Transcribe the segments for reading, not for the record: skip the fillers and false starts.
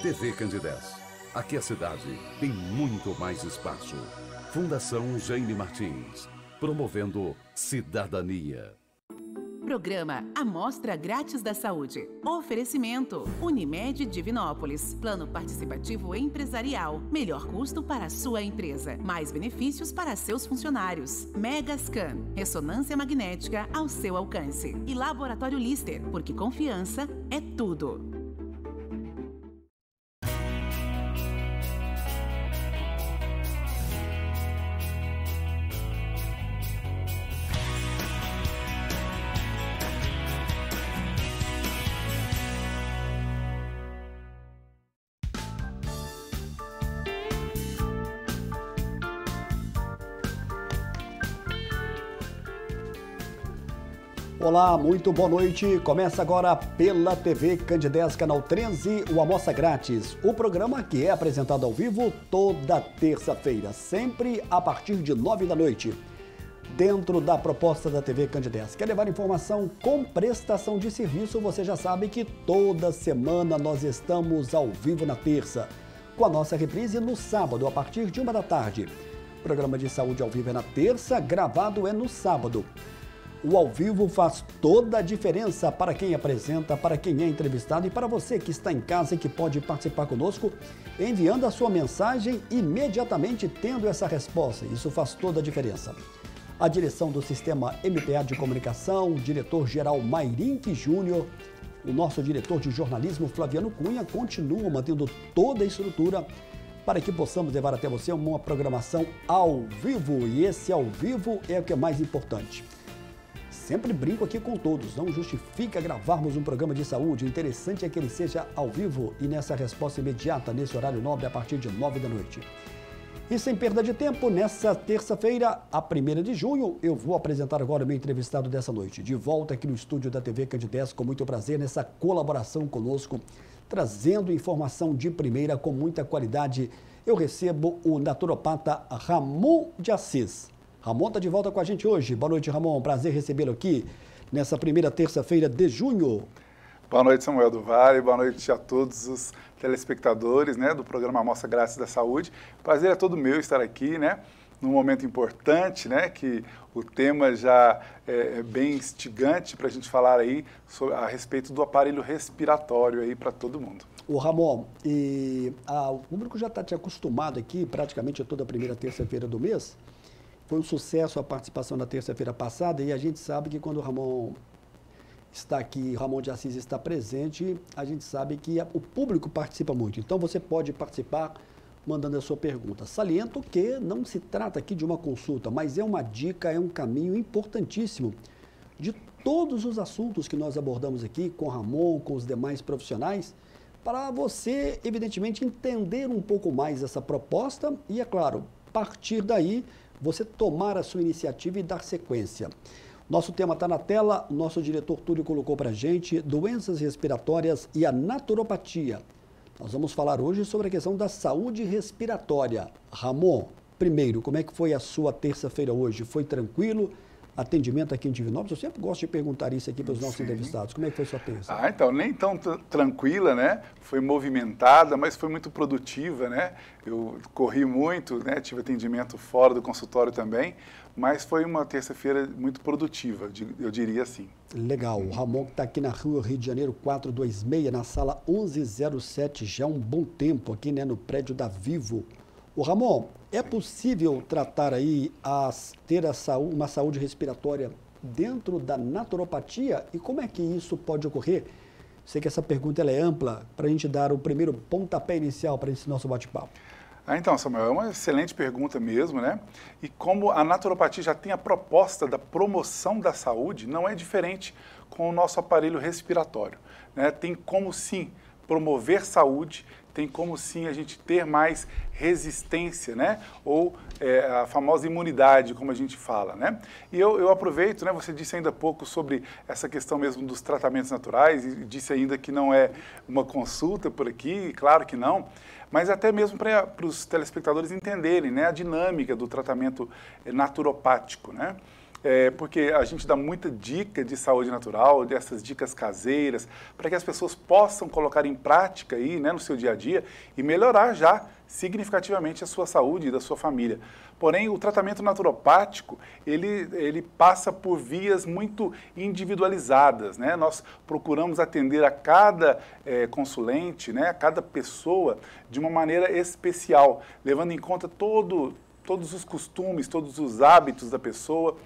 TV Candidez. Aqui a cidade tem muito mais espaço. Fundação Jaime Martins, promovendo cidadania. Programa Amostra Grátis da Saúde. Oferecimento Unimed Divinópolis. Plano participativo empresarial. Melhor custo para a sua empresa. Mais benefícios para seus funcionários. Megascan. Ressonância magnética ao seu alcance. E Laboratório Lister, porque confiança é tudo. Olá, muito boa noite. Começa agora pela TV Candidez, canal 13, o Amostra Grátis. O programa que é apresentado ao vivo toda terça-feira, sempre a partir de 9 da noite. Dentro da proposta da TV Candidez. Quer levar informação com prestação de serviço? Você já sabe que toda semana nós estamos ao vivo na terça, com a nossa reprise no sábado, a partir de 1 da tarde. Programa de saúde ao vivo é na terça, gravado é no sábado. O ao vivo faz toda a diferença para quem apresenta, para quem é entrevistado e para você que está em casa e que pode participar conosco, enviando a sua mensagem imediatamente tendo essa resposta. Isso faz toda a diferença. A direção do Sistema MPA de Comunicação, o diretor-geral Mairink Júnior, o nosso diretor de jornalismo Flaviano Cunha, continuam mantendo toda a estrutura para que possamos levar até você uma programação ao vivo. E esse ao vivo é o que é mais importante. Sempre brinco aqui com todos, não justifica gravarmos um programa de saúde, o interessante é que ele seja ao vivo e nessa resposta imediata, nesse horário nobre, a partir de 9 da noite. E sem perda de tempo, nessa terça-feira, a 1ª de junho, eu vou apresentar agora o meu entrevistado dessa noite. De volta aqui no estúdio da TV Candidez, com muito prazer, nessa colaboração conosco, trazendo informação de primeira, com muita qualidade. Eu recebo o naturopata Ramon de Assis. Ramon está de volta com a gente hoje. Boa noite, Ramon. Prazer recebê-lo aqui nessa primeira terça-feira de junho. Boa noite, Samuel do Vale. Boa noite a todos os telespectadores, do programa Amostra Grátis da Saúde. Prazer é todo meu estar aqui, num momento importante, que o tema já é bem instigante para a gente falar aí a respeito do aparelho respiratório aí para todo mundo. O Ramon, o público já está te acostumado aqui praticamente toda a primeira terça-feira do mês. Foi um sucesso a participação na terça-feira passada e a gente sabe que quando o Ramon está aqui, Ramon de Assis está presente, a gente sabe que o público participa muito. Então você pode participar mandando a sua pergunta. Saliento que não se trata aqui de uma consulta, mas é uma dica, é um caminho importantíssimo de todos os assuntos que nós abordamos aqui com o Ramon, com os demais profissionais, para você, evidentemente, entender um pouco mais essa proposta e, é claro, partir daí, você tomar a sua iniciativa e dar sequência. Nosso tema está na tela, o nosso diretor Túlio colocou para a gente, doenças respiratórias e a naturopatia. Nós vamos falar hoje sobre a questão da saúde respiratória. Ramon, primeiro, como é que foi a sua terça-feira hoje? Foi tranquilo? Atendimento aqui em Divinópolis? Eu sempre gosto de perguntar isso aqui para os nossos entrevistados. Como é que foi a sua terça? Então, nem tão tranquila, Foi movimentada, mas foi muito produtiva, Eu corri muito, Tive atendimento fora do consultório também, mas foi uma terça-feira muito produtiva, eu diria assim. Legal. O Ramon está aqui na rua Rio de Janeiro 426, na sala 1107, já há um bom tempo aqui, no prédio da Vivo. O Ramon, é possível tratar aí, ter uma saúde respiratória dentro da naturopatia? E como é que isso pode ocorrer? Sei que essa pergunta ela é ampla, para a gente dar o primeiro pontapé inicial para esse nosso bate-papo. Então, Samuel, é uma excelente pergunta mesmo, E como a naturopatia já tem a proposta da promoção da saúde, não é diferente com o nosso aparelho respiratório, Tem como, sim, promover saúde, tem como sim a gente ter mais resistência, Ou a famosa imunidade, como a gente fala, E eu aproveito, você disse ainda há pouco sobre essa questão mesmo dos tratamentos naturais e disse ainda que não é uma consulta por aqui, claro que não, mas até mesmo para os telespectadores entenderem, a dinâmica do tratamento naturopático, porque a gente dá muita dica de saúde natural, dessas dicas caseiras, para que as pessoas possam colocar em prática aí, né, no seu dia a dia e melhorar já significativamente a sua saúde e da sua família. Porém, o tratamento naturopático, ele passa por vias muito individualizadas, né? Nós procuramos atender a cada consulente, né, a cada pessoa de uma maneira especial, levando em conta todos os costumes, todos os hábitos da pessoa,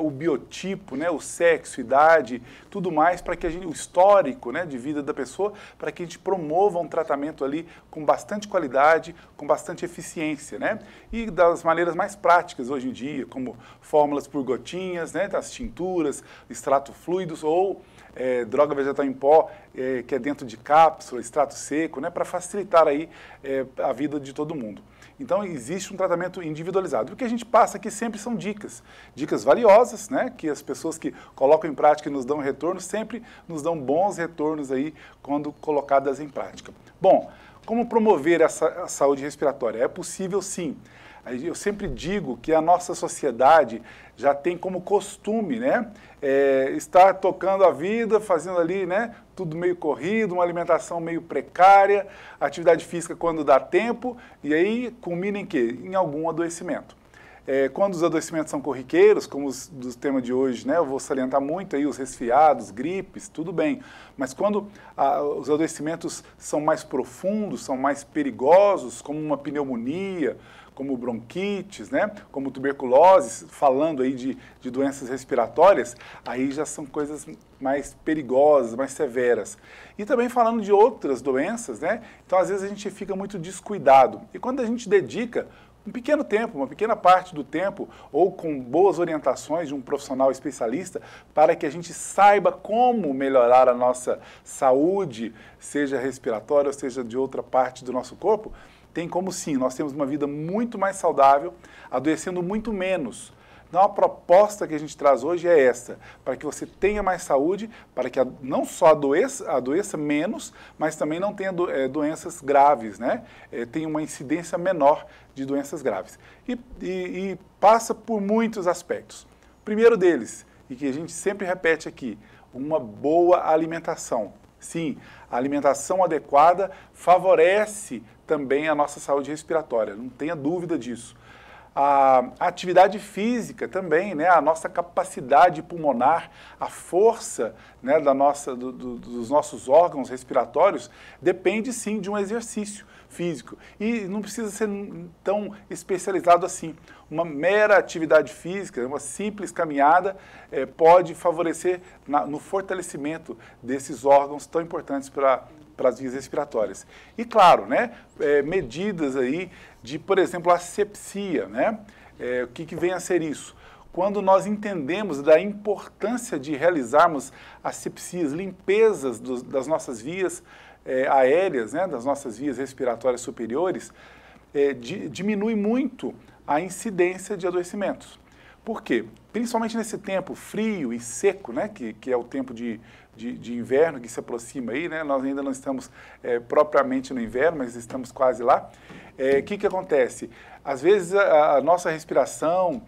o biotipo, né, o sexo, idade, tudo mais, para que o histórico, né, de vida da pessoa, para que a gente promova um tratamento ali com bastante qualidade, com bastante eficiência, né? E das maneiras mais práticas hoje em dia, como fórmulas por gotinhas, né, das tinturas, extrato fluidos ou droga vegetal em pó, que é dentro de cápsula, extrato seco, né, para facilitar aí a vida de todo mundo. Então, existe um tratamento individualizado. O que a gente passa aqui sempre são dicas valiosas, né, que as pessoas que colocam em prática e nos dão retorno, sempre nos dão bons retornos aí quando colocadas em prática. Bom, como promover a saúde respiratória? É possível sim. Eu sempre digo que a nossa sociedade já tem como costume, né, estar tocando a vida, fazendo ali, né, tudo meio corrido, uma alimentação meio precária, atividade física quando dá tempo, e aí culmina em quê? Em algum adoecimento. Quando os adoecimentos são corriqueiros, como os do tema de hoje, né, eu vou salientar muito aí os resfriados, gripes, tudo bem. Mas quando os adoecimentos são mais profundos, são mais perigosos, como uma pneumonia, como bronquites, né, como tuberculose, falando aí de doenças respiratórias, aí já são coisas mais perigosas, mais severas. E também falando de outras doenças, né, então às vezes a gente fica muito descuidado. E quando a gente dedica um pequeno tempo, uma pequena parte do tempo, ou com boas orientações de um profissional especialista, para que a gente saiba como melhorar a nossa saúde, seja respiratória ou seja de outra parte do nosso corpo, tem como sim, nós temos uma vida muito mais saudável, adoecendo muito menos. Então a proposta que a gente traz hoje é essa, para que você tenha mais saúde, para que não só adoeça menos, mas também não tenha doenças graves, né? Tenha uma incidência menor de doenças graves. E passa por muitos aspectos. O primeiro deles, e que a gente sempre repete aqui, uma boa alimentação. Sim, a alimentação adequada favorece também a nossa saúde respiratória, não tenha dúvida disso. A atividade física também, né, a nossa capacidade pulmonar, a força, né, dos nossos órgãos respiratórios depende sim de um exercício físico. E não precisa ser tão especializado assim. Uma mera atividade física, uma simples caminhada pode favorecer no fortalecimento desses órgãos tão importantes para as vias respiratórias. E claro, né, medidas aí de, por exemplo, asepsia, né? O que vem a ser isso? Quando nós entendemos da importância de realizarmos asepsias, limpezas das nossas vias aéreas, né, das nossas vias respiratórias superiores, diminui muito a incidência de adoecimentos. Por quê? Principalmente nesse tempo frio e seco, né, que é o tempo de inverno que se aproxima aí, né? Nós ainda não estamos propriamente no inverno, mas estamos quase lá. O que acontece? Às vezes a nossa respiração,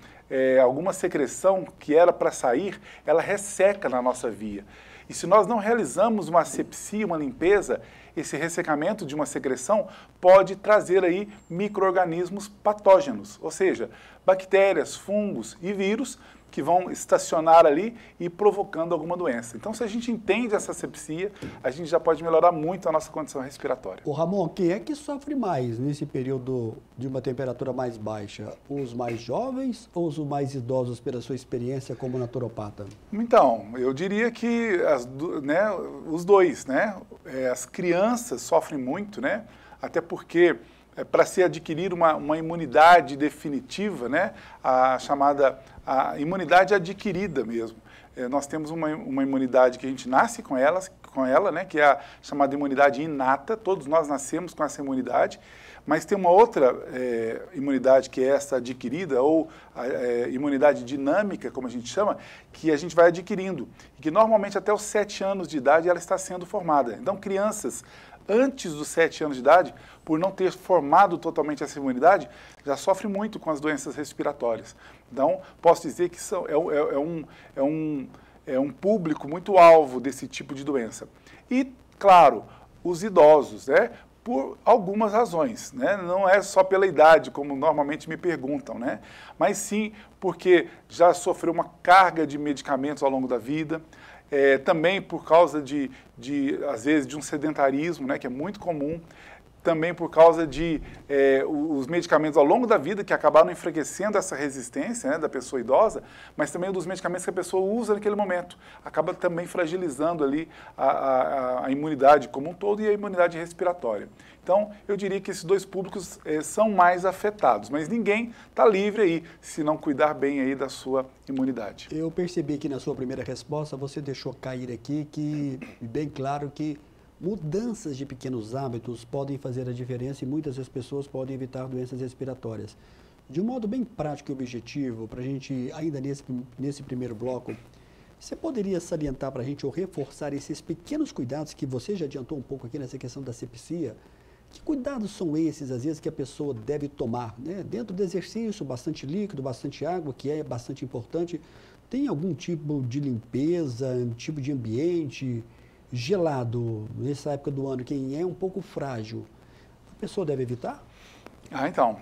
alguma secreção que era para sair, ela resseca na nossa via. E se nós não realizamos uma asepsia, uma limpeza, esse ressecamento de uma secreção pode trazer aí micro-organismos patógenos, ou seja, bactérias, fungos e vírus que vão estacionar ali e provocando alguma doença. Então, se a gente entende essa asepsia, a gente já pode melhorar muito a nossa condição respiratória. Ô Ramon, quem é que sofre mais nesse período de uma temperatura mais baixa? Os mais jovens ou os mais idosos, pela sua experiência como naturopata? Então, eu diria que os dois, né? As crianças sofrem muito, né? Até porque para se adquirir uma imunidade definitiva, né, a chamada imunidade adquirida mesmo. Nós temos uma imunidade que a gente nasce com ela, né, que é a chamada imunidade inata, todos nós nascemos com essa imunidade, mas tem uma outra imunidade que é essa adquirida, ou imunidade dinâmica, como a gente chama, que a gente vai adquirindo, e que normalmente até os 7 anos de idade ela está sendo formada. Então, crianças antes dos 7 anos de idade, por não ter formado totalmente essa imunidade, já sofre muito com as doenças respiratórias. Então, posso dizer que é um público muito alvo desse tipo de doença. E, claro, os idosos, né? Por algumas razões, né? Não é só pela idade, como normalmente me perguntam, né? Mas sim porque já sofreu uma carga de medicamentos ao longo da vida, também por causa às vezes, de um sedentarismo, né? Que é muito comum, também por causa de os medicamentos ao longo da vida que acabaram enfraquecendo essa resistência, né, da pessoa idosa, mas também dos medicamentos que a pessoa usa naquele momento. Acaba também fragilizando ali a imunidade como um todo e a imunidade respiratória. Então, eu diria que esses dois públicos são mais afetados, mas ninguém está livre aí se não cuidar bem aí da sua imunidade. Eu percebi que na sua primeira resposta você deixou cair aqui que, bem claro que mudanças de pequenos hábitos podem fazer a diferença e muitas das pessoas podem evitar doenças respiratórias. De um modo bem prático e objetivo, para a gente, ainda nesse primeiro bloco, você poderia salientar para a gente ou reforçar esses pequenos cuidados que você já adiantou um pouco aqui nessa questão da asepsia? Que cuidados são esses, às vezes, que a pessoa deve tomar, né? Dentro do exercício, bastante líquido, bastante água, que é bastante importante. Tem algum tipo de limpeza, um tipo de ambiente gelado, nessa época do ano, quem é um pouco frágil, a pessoa deve evitar? Então,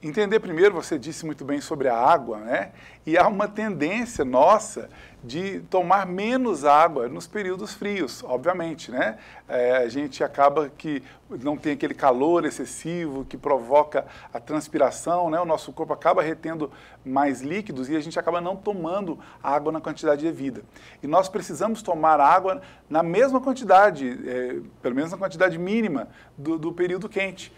entender primeiro, você disse muito bem sobre a água, né? E há uma tendência nossa de tomar menos água nos períodos frios, obviamente, né? A gente acaba que não tem aquele calor excessivo que provoca a transpiração, né? O nosso corpo acaba retendo mais líquidos e a gente acaba não tomando água na quantidade devida. E nós precisamos tomar água na mesma quantidade, pelo menos na quantidade mínima do período quente.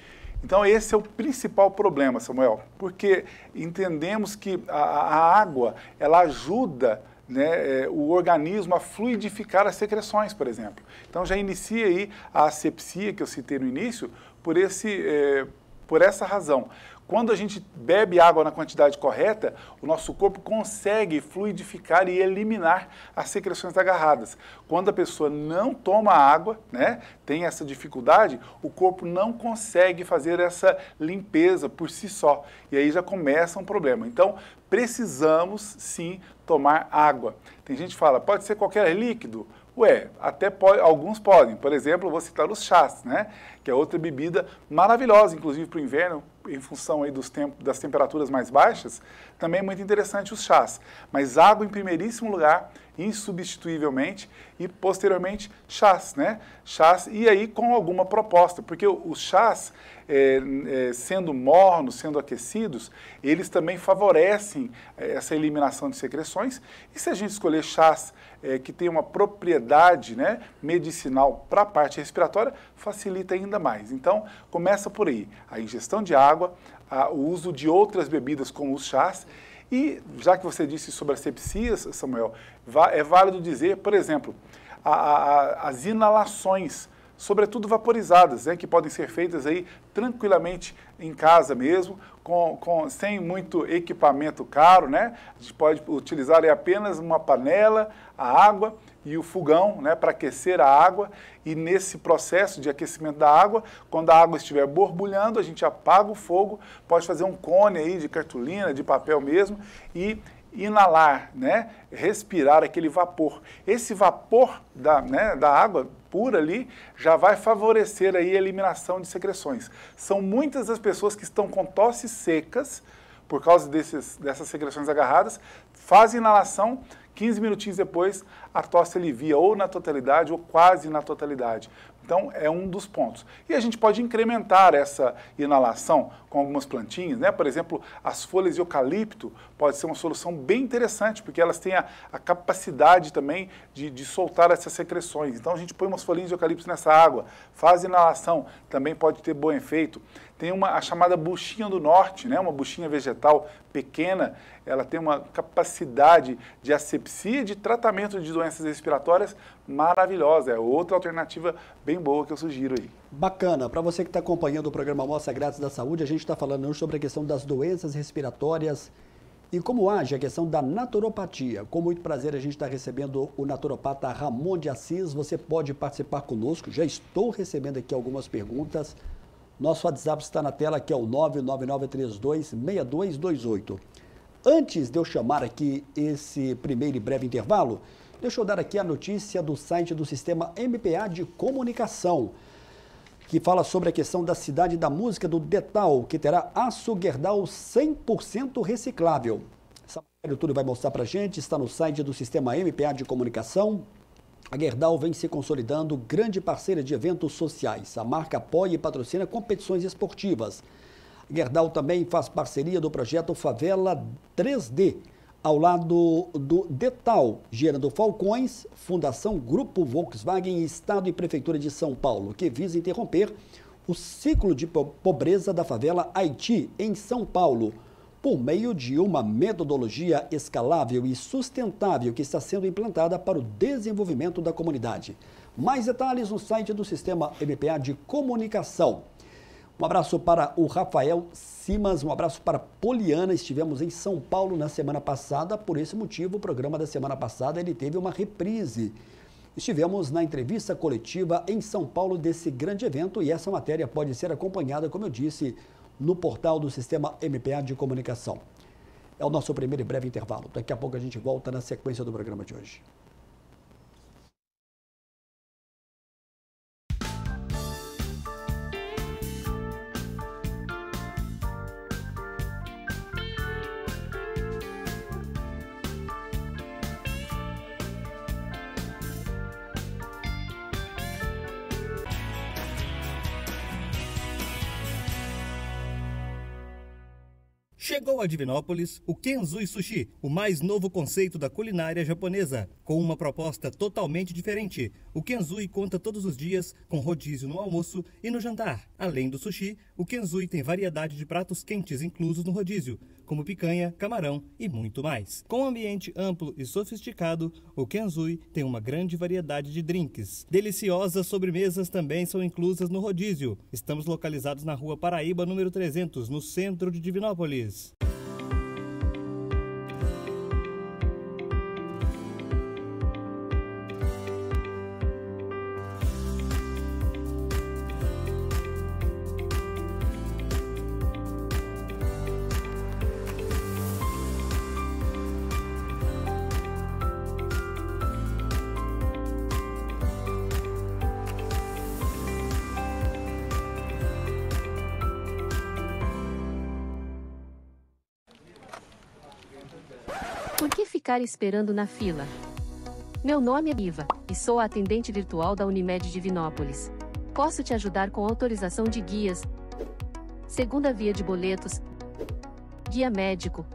Então, esse é o principal problema, Samuel, porque entendemos que a água, ela ajuda, né, o organismo a fluidificar as secreções, por exemplo. Então, já inicia aí a asepsia, que eu citei no início, por essa razão. Quando a gente bebe água na quantidade correta, o nosso corpo consegue fluidificar e eliminar as secreções agarradas. Quando a pessoa não toma água, né, tem essa dificuldade, o corpo não consegue fazer essa limpeza por si só. E aí já começa um problema. Então, precisamos sim tomar água. Tem gente que fala, pode ser qualquer líquido? Alguns podem. Por exemplo, eu vou citar os chás, né? Que é outra bebida maravilhosa, inclusive para o inverno, em função aí das temperaturas mais baixas, também é muito interessante os chás. Mas água em primeiríssimo lugar, insubstituivelmente, e posteriormente chás, né? Chás, e aí com alguma proposta, porque os chás, sendo mornos, sendo aquecidos, eles também favorecem essa eliminação de secreções. E se a gente escolher chás que tem uma propriedade, né, medicinal para a parte respiratória, facilita ainda mais. Então, começa por aí, a ingestão de água, o uso de outras bebidas como os chás. E, já que você disse sobre asepsias, Samuel, é válido dizer, por exemplo, as inalações, sobretudo vaporizadas, né, que podem ser feitas aí tranquilamente em casa mesmo, sem muito equipamento caro, né? A gente pode utilizar apenas uma panela, a água e o fogão, né, para aquecer a água, e nesse processo de aquecimento da água, quando a água estiver borbulhando, a gente apaga o fogo, pode fazer um cone aí de cartolina, de papel mesmo, e inalar, né, respirar aquele vapor. Esse vapor da água pura ali já vai favorecer aí a eliminação de secreções. São muitas as pessoas que estão com tosses secas, por causa dessas secreções agarradas, fazem inalação, 15 minutinhos depois a tosse alivia ou na totalidade ou quase na totalidade. Então, é um dos pontos. E a gente pode incrementar essa inalação com algumas plantinhas, né? Por exemplo, as folhas de eucalipto pode ser uma solução bem interessante, porque elas têm a capacidade também de soltar essas secreções. Então, a gente põe umas folhinhas de eucalipto nessa água, faz inalação, também pode ter bom efeito. Tem a chamada buchinha do norte, né? Uma buchinha vegetal pequena, ela tem uma capacidade de asepsia e de tratamento de doenças respiratórias maravilhosa. É outra alternativa bem boa que eu sugiro aí. Bacana. Para você que está acompanhando o programa Amostra Grátis da Saúde, a gente está falando hoje sobre a questão das doenças respiratórias E como age a questão da naturopatia? Com muito prazer a gente está recebendo o naturopata Ramon de Assis. Você pode participar conosco. Já estou recebendo aqui algumas perguntas. Nosso WhatsApp está na tela, que é o 999326228. Antes de eu chamar aqui esse primeiro e breve intervalo, deixa eu dar aqui a notícia do site do Sistema MPA de Comunicação, que fala sobre a questão da Cidade da Música do Detal, que terá aço Gerdau 100% reciclável. Essa matéria tudo vai mostrar para a gente, está no site do Sistema MPA de Comunicação. A Gerdau vem se consolidando grande parceira de eventos sociais. A marca apoia e patrocina competições esportivas. A Gerdau também faz parceria do projeto Favela 3D, ao lado do Detal, gerando Falcões, Fundação Grupo Volkswagen, Estado e Prefeitura de São Paulo, que visa interromper o ciclo de pobreza da favela Haiti, em São Paulo, por meio de uma metodologia escalável e sustentável que está sendo implantada para o desenvolvimento da comunidade. Mais detalhes no site do Sistema MPA de Comunicação. Um abraço para o Rafael Simas, um abraço para a Poliana. Estivemos em São Paulo na semana passada, por esse motivo o programa da semana passada ele teve uma reprise. Estivemos na entrevista coletiva em São Paulo desse grande evento e essa matéria pode ser acompanhada, como eu disse, no portal do Sistema MPA de Comunicação. É o nosso primeiro e breve intervalo. Daqui a pouco a gente volta na sequência do programa de hoje. Chegou a Divinópolis o Kenzui Sushi, o mais novo conceito da culinária japonesa. Com uma proposta totalmente diferente, o Kenzui conta todos os dias com rodízio no almoço e no jantar. Além do sushi, o Kenzui tem variedade de pratos quentes inclusos no rodízio, como picanha, camarão e muito mais. Com um ambiente amplo e sofisticado, o Kenzui tem uma grande variedade de drinks. Deliciosas sobremesas também são inclusas no rodízio. Estamos localizados na Rua Paraíba, número 300, no centro de Divinópolis. Por que ficar esperando na fila? Meu nome é Iva, e sou a atendente virtual da Unimed Divinópolis. Posso te ajudar com autorização de guias, segunda via de boletos, guia médico,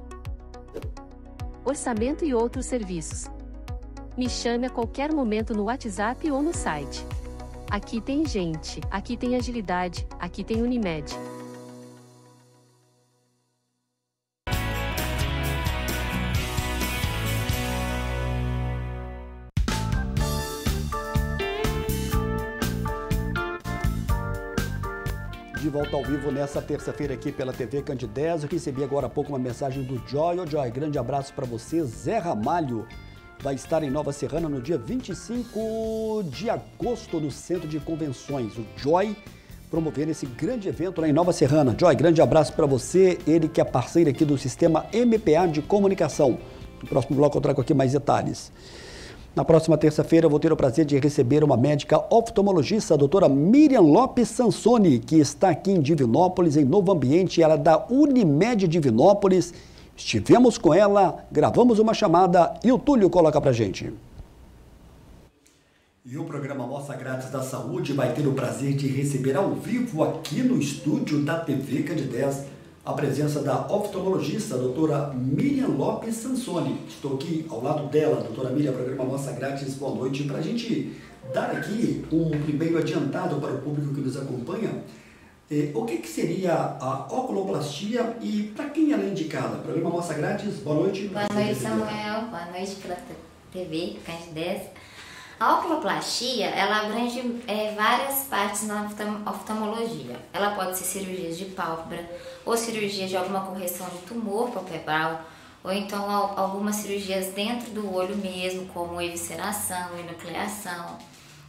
orçamento e outros serviços. Me chame a qualquer momento no WhatsApp ou no site. Aqui tem gente, aqui tem agilidade, aqui tem Unimed. De volta ao vivo nessa terça-feira aqui pela TV Candidez. Eu recebi agora há pouco uma mensagem do Joy. Ô Joy, grande abraço para você. Zé Ramalho vai estar em Nova Serrana no dia 25 de agosto no Centro de Convenções. O Joy promovendo esse grande evento lá em Nova Serrana. Joy, grande abraço para você. Ele que é parceiro aqui do Sistema MPA de Comunicação. No próximo bloco eu trago aqui mais detalhes. Na próxima terça-feira eu vou ter o prazer de receber uma médica oftalmologista, a doutora Miriam Lopes Sansoni, que está aqui em Divinópolis, em Novo Ambiente. Ela é da Unimed Divinópolis. Estivemos com ela, gravamos uma chamada e o Túlio coloca pra gente. E o programa Amostra Grátis da Saúde vai ter o prazer de receber ao vivo aqui no estúdio da TV Candidez a presença da oftalmologista, a doutora Miriam Lopes Sansoni. Estou aqui ao lado dela, doutora Miriam, programa Amostra Grátis, boa noite. Para a gente dar aqui um primeiro adiantado para o público que nos acompanha, o que seria a oculoplastia e para quem ela é indicada? Programa Amostra Grátis, boa noite. Boa noite, Samuel, boa noite pela TV Candidez. A oculoplastia, ela abrange várias partes na oftalmologia. Ela pode ser cirurgias de pálpebra, ou cirurgia de alguma correção de tumor palpebral, ou então algumas cirurgias dentro do olho mesmo, como evisceração, enucleação.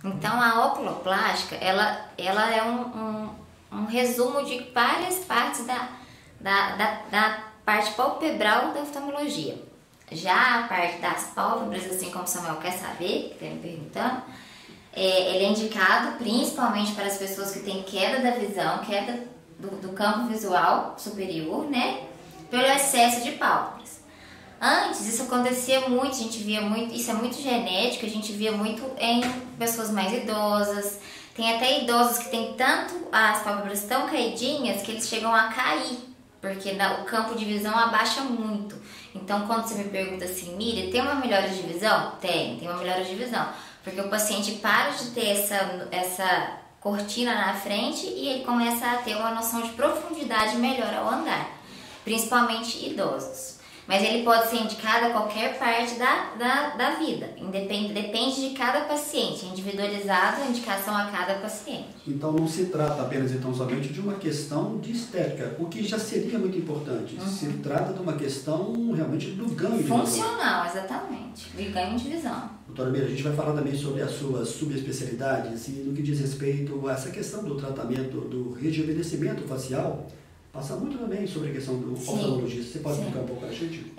Então a oculoplástica, ela é um resumo de várias partes da parte palpebral da oftalmologia. Já a parte das pálpebras, assim como o Samuel quer saber, que está me perguntando, ele é indicado principalmente para as pessoas que têm queda da visão, queda do campo visual superior, né? Pelo excesso de pálpebras. Antes isso acontecia muito, a gente via muito, isso é muito genético, a gente via muito em pessoas mais idosas. Tem até idosos que têm tanto as pálpebras tão caidinhas que eles chegam a cair, porque o campo de visão abaixa muito. Então quando você me pergunta assim, Miriam, tem uma melhora de visão? Tem uma melhora de visão. Porque o paciente para de ter essa cortina na frente e ele começa a ter uma noção de profundidade melhor ao andar, principalmente idosos. Mas ele pode ser indicado a qualquer parte da vida, depende de cada paciente, individualizado a indicação a cada paciente. Então não se trata apenas somente de uma questão de estética, o que já seria muito importante. Se trata de uma questão realmente do ganho de visão. Funcional, exatamente, de ganho de visão. Doutora Miriam, a gente vai falar também sobre as suas subespecialidades e no que diz respeito a essa questão do tratamento do rejuvenescimento facial. Passa muito também sobre a questão do oftalmologista. Você pode explicar um pouco para a gente?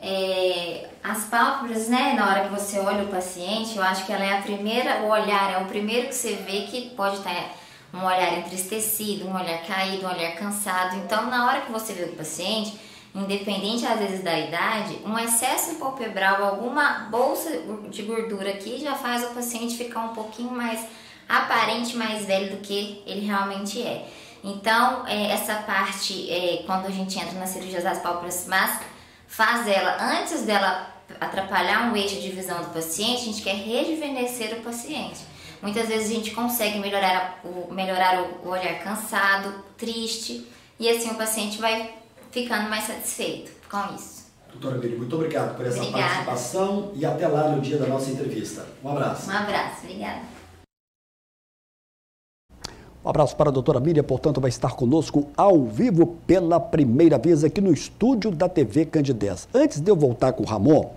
As pálpebras, né, na hora que você olha o paciente, eu acho que ela é a primeira, o olhar é o primeiro que você vê que pode estar um olhar entristecido, um olhar caído, um olhar cansado. Então, na hora que você vê o paciente, independente às vezes da idade, um excesso palpebral, alguma bolsa de gordura aqui já faz o paciente ficar um pouquinho mais aparente, mais velho do que ele realmente é. Então, essa parte, quando a gente entra nas cirurgias das pálpebras, mas faz ela, antes dela atrapalhar um eixo de visão do paciente, a gente quer rejuvenescer o paciente. Muitas vezes a gente consegue melhorar o olhar cansado, triste, e assim o paciente vai ficando mais satisfeito com isso. Doutora Miriam, muito obrigado por essa participação e até lá no dia da nossa entrevista. Um abraço. Um abraço, obrigada. Um abraço para a doutora Miriam, portanto, vai estar conosco ao vivo pela primeira vez aqui no estúdio da TV Candidez. Antes de eu voltar com o Ramon,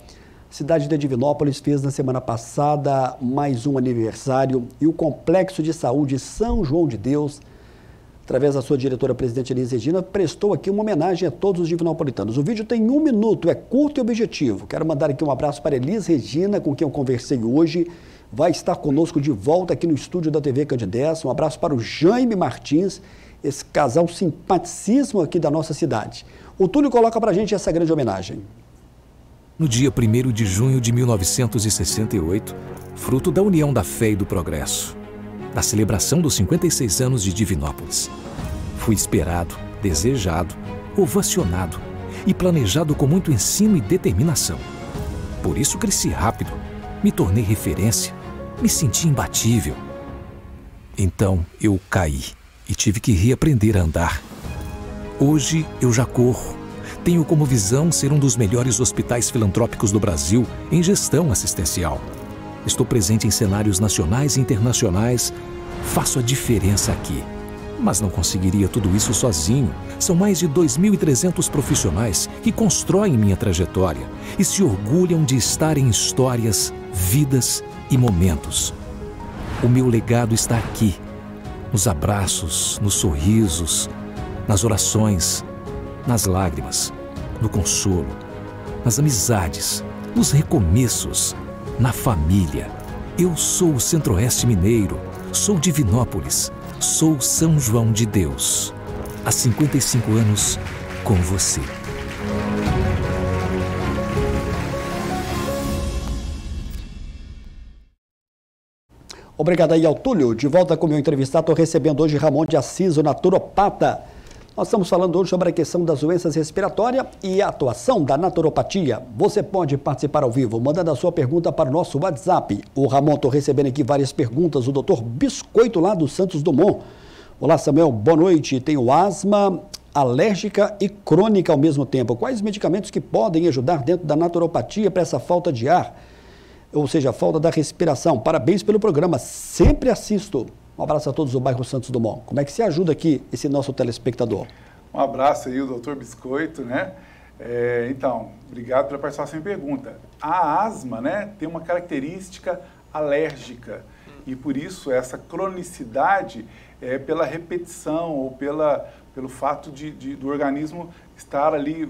a cidade de Divinópolis fez na semana passada mais um aniversário e o Complexo de Saúde São João de Deus, através da sua diretora-presidente Elis Regina, prestou aqui uma homenagem a todos os divinopolitanos. O vídeo tem 1 minuto, é curto e objetivo. Quero mandar aqui um abraço para Elis Regina, com quem eu conversei hoje. Vai estar conosco de volta aqui no estúdio da TV Candidez. Um abraço para o Jaime Martins, esse casal simpaticíssimo aqui da nossa cidade. O Túlio coloca para a gente essa grande homenagem. No dia 1º de junho de 1968, fruto da união da fé e do progresso, da celebração dos 56 anos de Divinópolis, fui esperado, desejado, ovacionado e planejado com muito ensino e determinação. Por isso cresci rápido, me tornei referência, me senti imbatível. Então eu caí e tive que reaprender a andar. Hoje eu já corro. Tenho como visão ser um dos melhores hospitais filantrópicos do Brasil em gestão assistencial. Estou presente em cenários nacionais e internacionais. Faço a diferença aqui. Mas não conseguiria tudo isso sozinho. São mais de 2.300 profissionais que constroem minha trajetória e se orgulham de estar em histórias, vidas e momentos. O meu legado está aqui, nos abraços, nos sorrisos, nas orações, nas lágrimas, no consolo, nas amizades, nos recomeços, na família. Eu sou o Centro-Oeste Mineiro, sou Divinópolis, sou São João de Deus. Há 55 anos, com você. Obrigado aí ao Túlio. De volta com o meu entrevistado, estou recebendo hoje Ramon de Assis, o naturopata. Nós estamos falando hoje sobre a questão das doenças respiratórias e a atuação da naturopatia. Você pode participar ao vivo, mandando a sua pergunta para o nosso WhatsApp. O Ramon, estou recebendo aqui várias perguntas. O doutor Biscoito, lá do Santos Dumont. Olá, Samuel, boa noite. Tenho asma alérgica e crônica ao mesmo tempo. Quais medicamentos que podem ajudar dentro da naturopatia para essa falta de ar? Ou seja, a falta da respiração. Parabéns pelo programa, sempre assisto. Um abraço a todos do bairro Santos Dumont. Como é que se ajuda aqui esse nosso telespectador? Um abraço aí, o doutor Biscoito, né? Então, Obrigado pela participação em pergunta. A asma, né, tem uma característica alérgica e por isso essa cronicidade é pela repetição ou pelo fato do organismo estar ali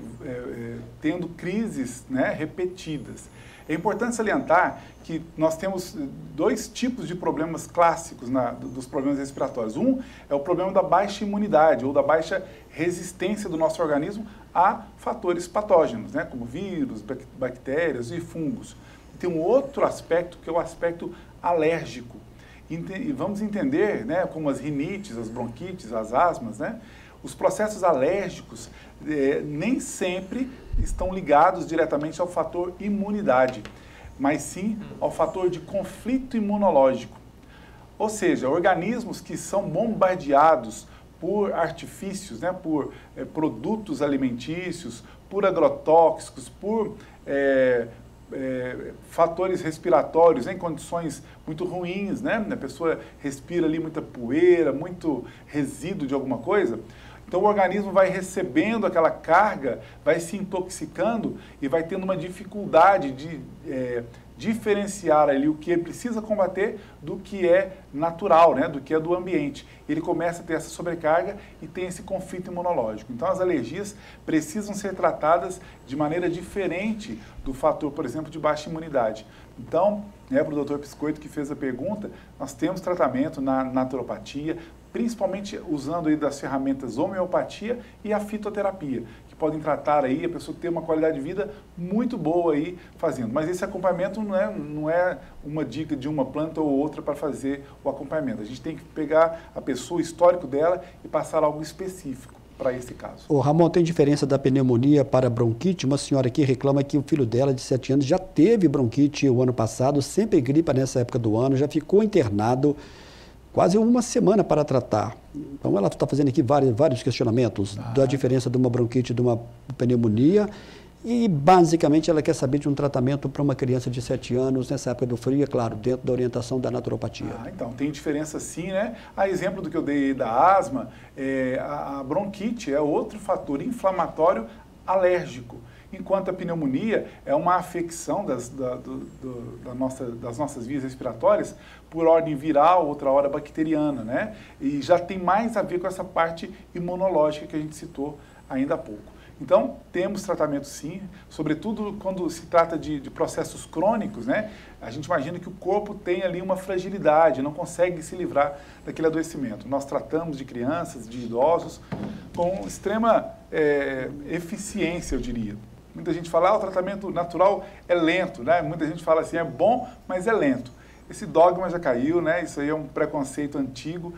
tendo crises, né, repetidas. É importante salientar que nós temos dois tipos de problemas clássicos dos problemas respiratórios. Um é o problema da baixa imunidade ou da baixa resistência do nosso organismo a fatores patógenos, né, como vírus, bactérias e fungos. Tem um outro aspecto que é o aspecto alérgico. E vamos entender, né, como as rinites, as bronquites, as asmas, né, os processos alérgicos nem sempre estão ligados diretamente ao fator imunidade, mas sim ao fator de conflito imunológico. Ou seja, organismos que são bombardeados por artifícios, né, por produtos alimentícios, por agrotóxicos, por fatores respiratórios em condições muito ruins, né? A pessoa respira ali muita poeira, muito resíduo de alguma coisa. Então o organismo vai recebendo aquela carga, vai se intoxicando e vai tendo uma dificuldade de diferenciar ali o que ele precisa combater do que é natural, né? Do que é do ambiente. Ele começa a ter essa sobrecarga e tem esse conflito imunológico. Então as alergias precisam ser tratadas de maneira diferente do fator, por exemplo, de baixa imunidade. Então, né, para o Dr. Piscoito que fez a pergunta, nós temos tratamento na naturopatia, principalmente usando aí das ferramentas homeopatia e a fitoterapia, que podem tratar aí a pessoa ter uma qualidade de vida muito boa aí fazendo. Mas esse acompanhamento não é uma dica de uma planta ou outra para fazer o acompanhamento. A gente tem que pegar a pessoa, o histórico dela e passar algo específico para esse caso. Ô Ramon, tem diferença da pneumonia para bronquite? Uma senhora aqui reclama que o filho dela, de 7 anos, já teve bronquite o ano passado, sempre gripa nessa época do ano, já ficou internado quase uma semana para tratar. Então ela está fazendo aqui vários questionamentos da diferença de uma bronquite e de uma pneumonia e basicamente ela quer saber de um tratamento para uma criança de 7 anos nessa época do frio, é claro, dentro da orientação da naturopatia. Então tem diferença sim, né? A exemplo do que eu dei da asma, a bronquite é outro fator inflamatório alérgico. Enquanto a pneumonia é uma afecção das nossas vias respiratórias por ordem viral, outra hora bacteriana, né? E já tem mais a ver com essa parte imunológica que a gente citou ainda há pouco. Então, temos tratamento sim, sobretudo quando se trata de processos crônicos, né? A gente imagina que o corpo tem ali uma fragilidade, não consegue se livrar daquele adoecimento. Nós tratamos de crianças, de idosos, com extrema eficiência, eu diria. Muita gente fala, o tratamento natural é lento, né? Muita gente fala assim, é bom, mas é lento. Esse dogma já caiu, né? Isso aí é um preconceito antigo.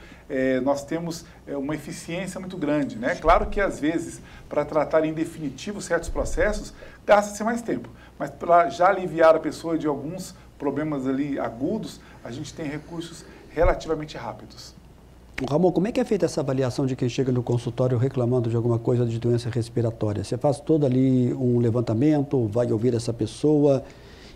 Nós temos uma eficiência muito grande, né? Claro que, às vezes, para tratar em definitivo certos processos, gasta-se mais tempo. Mas para já aliviar a pessoa de alguns problemas ali agudos, a gente tem recursos relativamente rápidos. Ramon, como é que é feita essa avaliação de quem chega no consultório reclamando de alguma coisa de doença respiratória? Você faz todo ali um levantamento, vai ouvir essa pessoa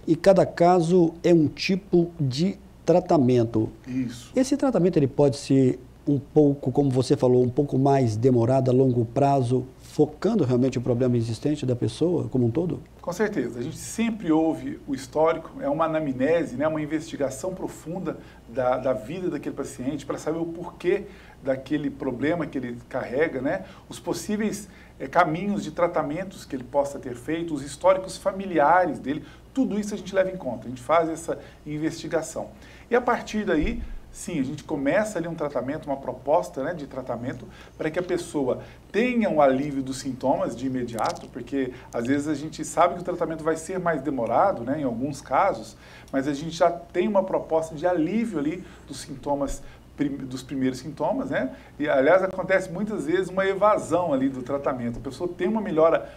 e cada caso é um tipo de tratamento. Isso. Esse tratamento ele pode ser um pouco, como você falou, um pouco mais demorado a longo prazo, focando realmente o problema existente da pessoa como um todo? Com certeza. A gente sempre ouve o histórico, é uma anamnese, né, uma investigação profunda da vida daquele paciente para saber o porquê daquele problema que ele carrega, né, os possíveis caminhos de tratamentos que ele possa ter feito, os históricos familiares dele, tudo isso a gente leva em conta, a gente faz essa investigação. E a partir daí, sim, a gente começa ali um tratamento, uma proposta, né, de tratamento para que a pessoa tenha um alívio dos sintomas de imediato, porque às vezes a gente sabe que o tratamento vai ser mais demorado, né, em alguns casos, mas a gente já tem uma proposta de alívio ali dos sintomas, dos primeiros sintomas, né, e aliás acontece muitas vezes uma evasão ali do tratamento, a pessoa tem uma melhora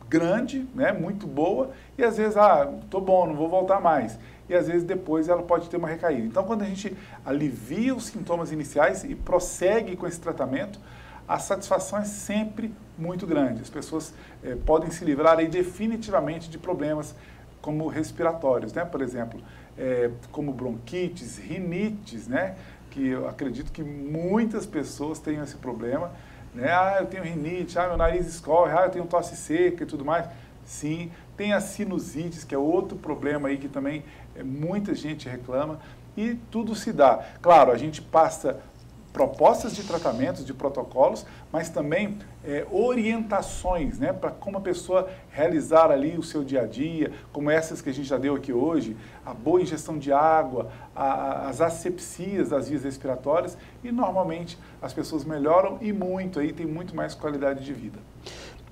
grande, né, muito boa, e às vezes, tô bom, não vou voltar mais. E às vezes depois ela pode ter uma recaída. Então, quando a gente alivia os sintomas iniciais e prossegue com esse tratamento, a satisfação é sempre muito grande. As pessoas podem se livrar aí definitivamente de problemas como respiratórios, né? Por exemplo, como bronquites, rinites, né? Que eu acredito que muitas pessoas tenham esse problema, né? Eu tenho rinite, meu nariz escorre, eu tenho tosse seca e tudo mais. Sim, Tem a sinusites, que é outro problema aí que também muita gente reclama, e tudo se dá. Claro, a gente passa propostas de tratamentos, de protocolos, mas também orientações, né, para como a pessoa realizar ali o seu dia a dia, como essas que a gente já deu aqui hoje, a boa ingestão de água, as asepsias das vias respiratórias, e normalmente as pessoas melhoram e muito, aí tem muito mais qualidade de vida.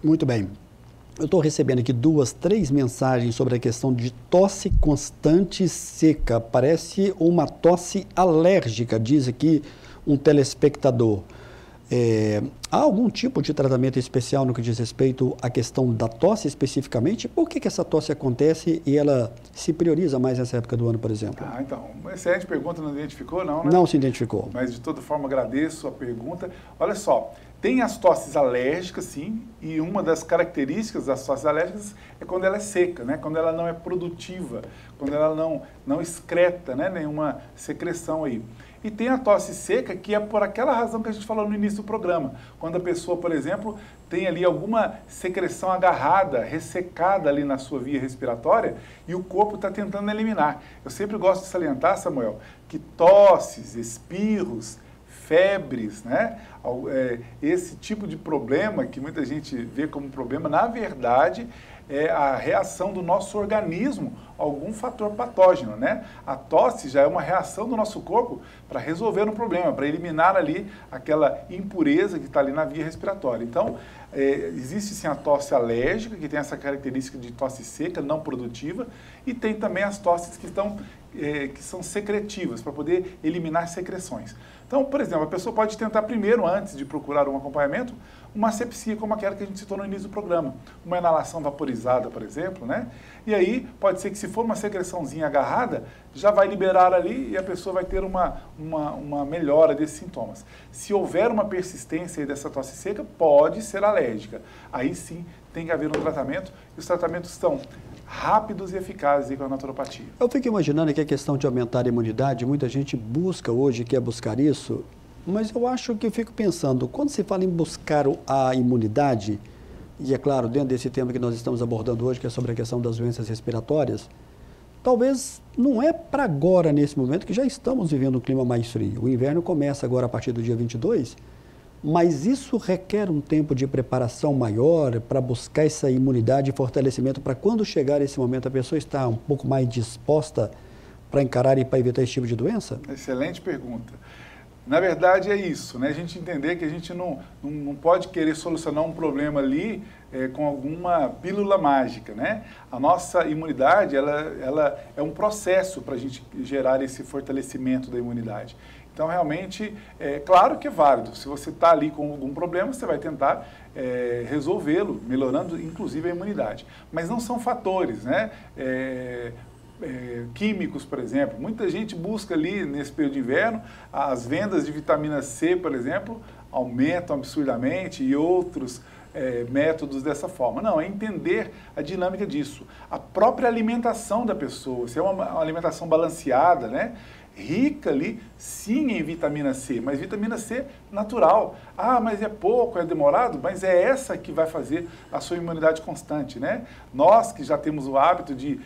Muito bem. Eu estou recebendo aqui 2, 3 mensagens sobre a questão de tosse constante seca. Parece uma tosse alérgica, diz aqui um telespectador. Há algum tipo de tratamento especial no que diz respeito à questão da tosse especificamente? Por que essa tosse acontece e ela se prioriza mais nessa época do ano, por exemplo? Então, uma excelente pergunta, não identificou não, né? Não se identificou. Mas de toda forma agradeço a pergunta. Olha só, tem as tosses alérgicas, sim, e uma das características das tosses alérgicas é quando ela é seca, né? Quando ela não é produtiva, quando ela não excreta, né, nenhuma secreção aí. E tem a tosse seca, que é por aquela razão que a gente falou no início do programa. Quando a pessoa, por exemplo, tem ali alguma secreção agarrada, ressecada ali na sua via respiratória e o corpo está tentando eliminar. Eu sempre gosto de salientar, Samuel, que tosses, espirros, febres, né? Esse tipo de problema que muita gente vê como problema, na verdade, é a reação do nosso organismo a algum fator patógeno, né? A tosse já é uma reação do nosso corpo para resolver um problema, para eliminar ali aquela impureza que está ali na via respiratória. Então, existe sim a tosse alérgica, que tem essa característica de tosse seca, não produtiva, e tem também as tosses que são secretivas, para poder eliminar secreções. Então, por exemplo, a pessoa pode tentar primeiro, antes de procurar um acompanhamento, uma asepsia como aquela que a gente citou no início do programa. Uma inalação vaporizada, por exemplo, né? E aí, pode ser que se for uma secreçãozinha agarrada, já vai liberar ali e a pessoa vai ter uma melhora desses sintomas. Se houver uma persistência aí dessa tosse seca, pode ser alérgica. Aí sim, tem que haver um tratamento, e os tratamentos estão rápidos e eficazes aí com a naturopatia. Eu fico imaginando que a questão de aumentar a imunidade, muita gente busca hoje, quer buscar isso, mas eu acho que eu fico pensando, quando se fala em buscar a imunidade, e é claro, dentro desse tema que nós estamos abordando hoje, que é sobre a questão das doenças respiratórias, talvez não é para agora, nesse momento, que já estamos vivendo um clima mais frio. O inverno começa agora a partir do dia 22, mas isso requer um tempo de preparação maior para buscar essa imunidade e fortalecimento para quando chegar esse momento a pessoa estar um pouco mais disposta para encarar e para evitar esse tipo de doença? Excelente pergunta. Na verdade é isso, né? A gente entender que a gente não pode querer solucionar um problema ali com alguma pílula mágica, né? A nossa imunidade, ela é um processo para a gente gerar esse fortalecimento da imunidade. Então, realmente, claro que é válido. Se você está ali com algum problema, você vai tentar resolvê-lo, melhorando, inclusive, a imunidade. Mas não são fatores, né? Químicos, por exemplo. Muita gente busca ali, nesse período de inverno, as vendas de vitamina C, por exemplo, aumentam absurdamente e outros métodos dessa forma. Não, é entender a dinâmica disso. A própria alimentação da pessoa, se é uma alimentação balanceada, né? Rica ali, sim, em vitamina C, mas vitamina C natural. Ah, mas é pouco, é demorado, mas é essa que vai fazer a sua imunidade constante, né? Nós que já temos o hábito de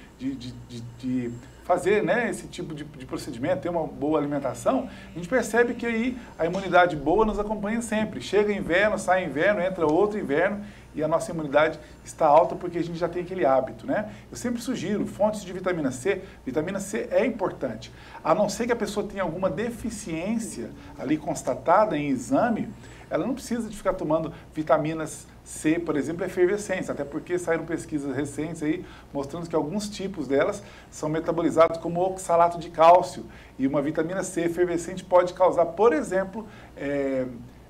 fazer, né, esse tipo de procedimento, ter uma boa alimentação, a gente percebe que aí a imunidade boa nos acompanha sempre. Chega inverno, sai inverno, entra outro inverno, e a nossa imunidade está alta porque a gente já tem aquele hábito, né? Eu sempre sugiro fontes de vitamina C. Vitamina C é importante. A não ser que a pessoa tenha alguma deficiência ali constatada em exame, ela não precisa de ficar tomando vitaminas C, por exemplo, efervescentes, até porque saíram pesquisas recentes aí mostrando que alguns tipos delas são metabolizados como oxalato de cálcio, e uma vitamina C efervescente pode causar, por exemplo,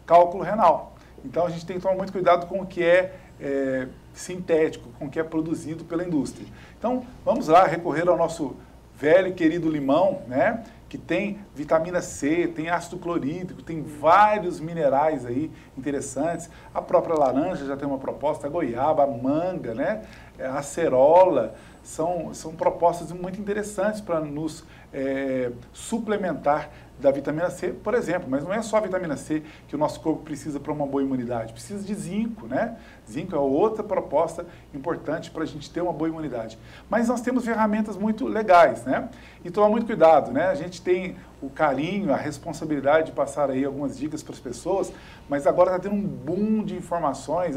cálculo renal. Então, a gente tem que tomar muito cuidado com o que é sintético, com o que é produzido pela indústria. Então, vamos lá recorrer ao nosso velho e querido limão, né? Que tem vitamina C, tem ácido clorídrico, tem vários minerais aí interessantes. A própria laranja já tem uma proposta, a goiaba, a manga, né? A acerola, são propostas muito interessantes para nos suplementar da vitamina C, por exemplo, mas não é só a vitamina C que o nosso corpo precisa para uma boa imunidade, precisa de zinco, né? Zinco é outra proposta importante para a gente ter uma boa imunidade. Mas nós temos ferramentas muito legais, né? E tomar muito cuidado, né? A gente tem o carinho, a responsabilidade de passar aí algumas dicas para as pessoas, mas agora está tendo um boom de informações,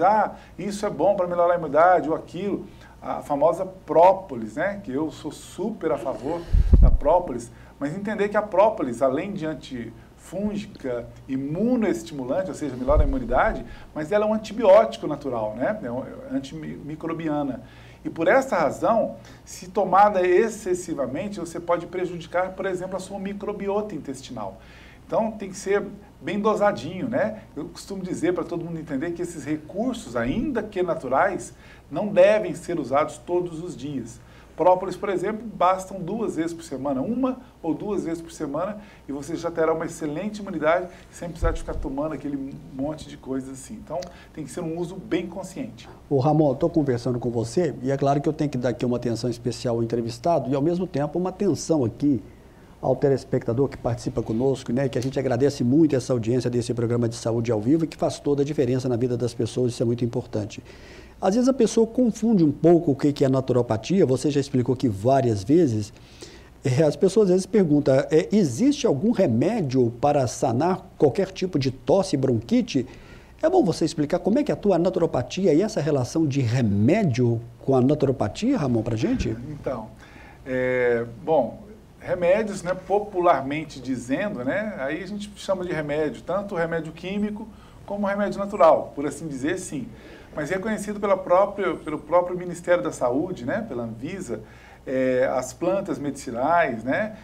isso é bom para melhorar a imunidade ou aquilo. A famosa própolis, né? Que eu sou super a favor da própolis, mas entender que a própolis, além de antifúngica, imunoestimulante, ou seja, melhora a imunidade, mas ela é um antibiótico natural, né? É antimicrobiana. E por essa razão, se tomada excessivamente, você pode prejudicar, por exemplo, a sua microbiota intestinal. Então, tem que ser bem dosadinho, né? Eu costumo dizer para todo mundo entender que esses recursos, ainda que naturais, não devem ser usados todos os dias. Própolis, por exemplo, bastam 2 vezes por semana, 1 ou 2 vezes por semana, e você já terá uma excelente imunidade, sem precisar de ficar tomando aquele monte de coisas assim. Então, tem que ser um uso bem consciente. Ô Ramon, estou conversando com você, e é claro que eu tenho que dar aqui uma atenção especial ao entrevistado, e ao mesmo tempo uma atenção aqui ao telespectador que participa conosco, né, que a gente agradece muito essa audiência desse programa de saúde ao vivo e que faz toda a diferença na vida das pessoas, isso é muito importante. Às vezes a pessoa confunde um pouco o que é naturopatia, você já explicou aqui várias vezes. As pessoas às vezes perguntam, existe algum remédio para sanar qualquer tipo de tosse e bronquite? É bom você explicar como é que atua a naturopatia e essa relação de remédio com a naturopatia, Ramon, para a gente? Então, remédios, né, popularmente dizendo, né, aí a gente chama de remédio, tanto o remédio químico como o remédio natural, por assim dizer, sim. Mas reconhecido pelo próprio Ministério da Saúde, né, pela Anvisa, as plantas medicinais, né,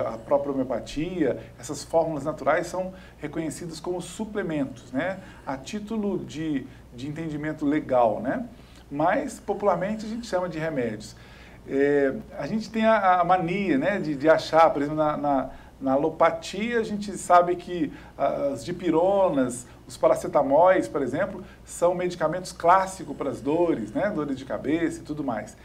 a própria homeopatia, essas fórmulas naturais são reconhecidas como suplementos, né, a título de entendimento legal, né, mas popularmente a gente chama de remédios. A gente tem a mania, né, de achar, por exemplo, na alopatia, a gente sabe que as dipironas, os paracetamóis, por exemplo, são medicamentos clássicos para as dores, né, dores de cabeça e tudo mais.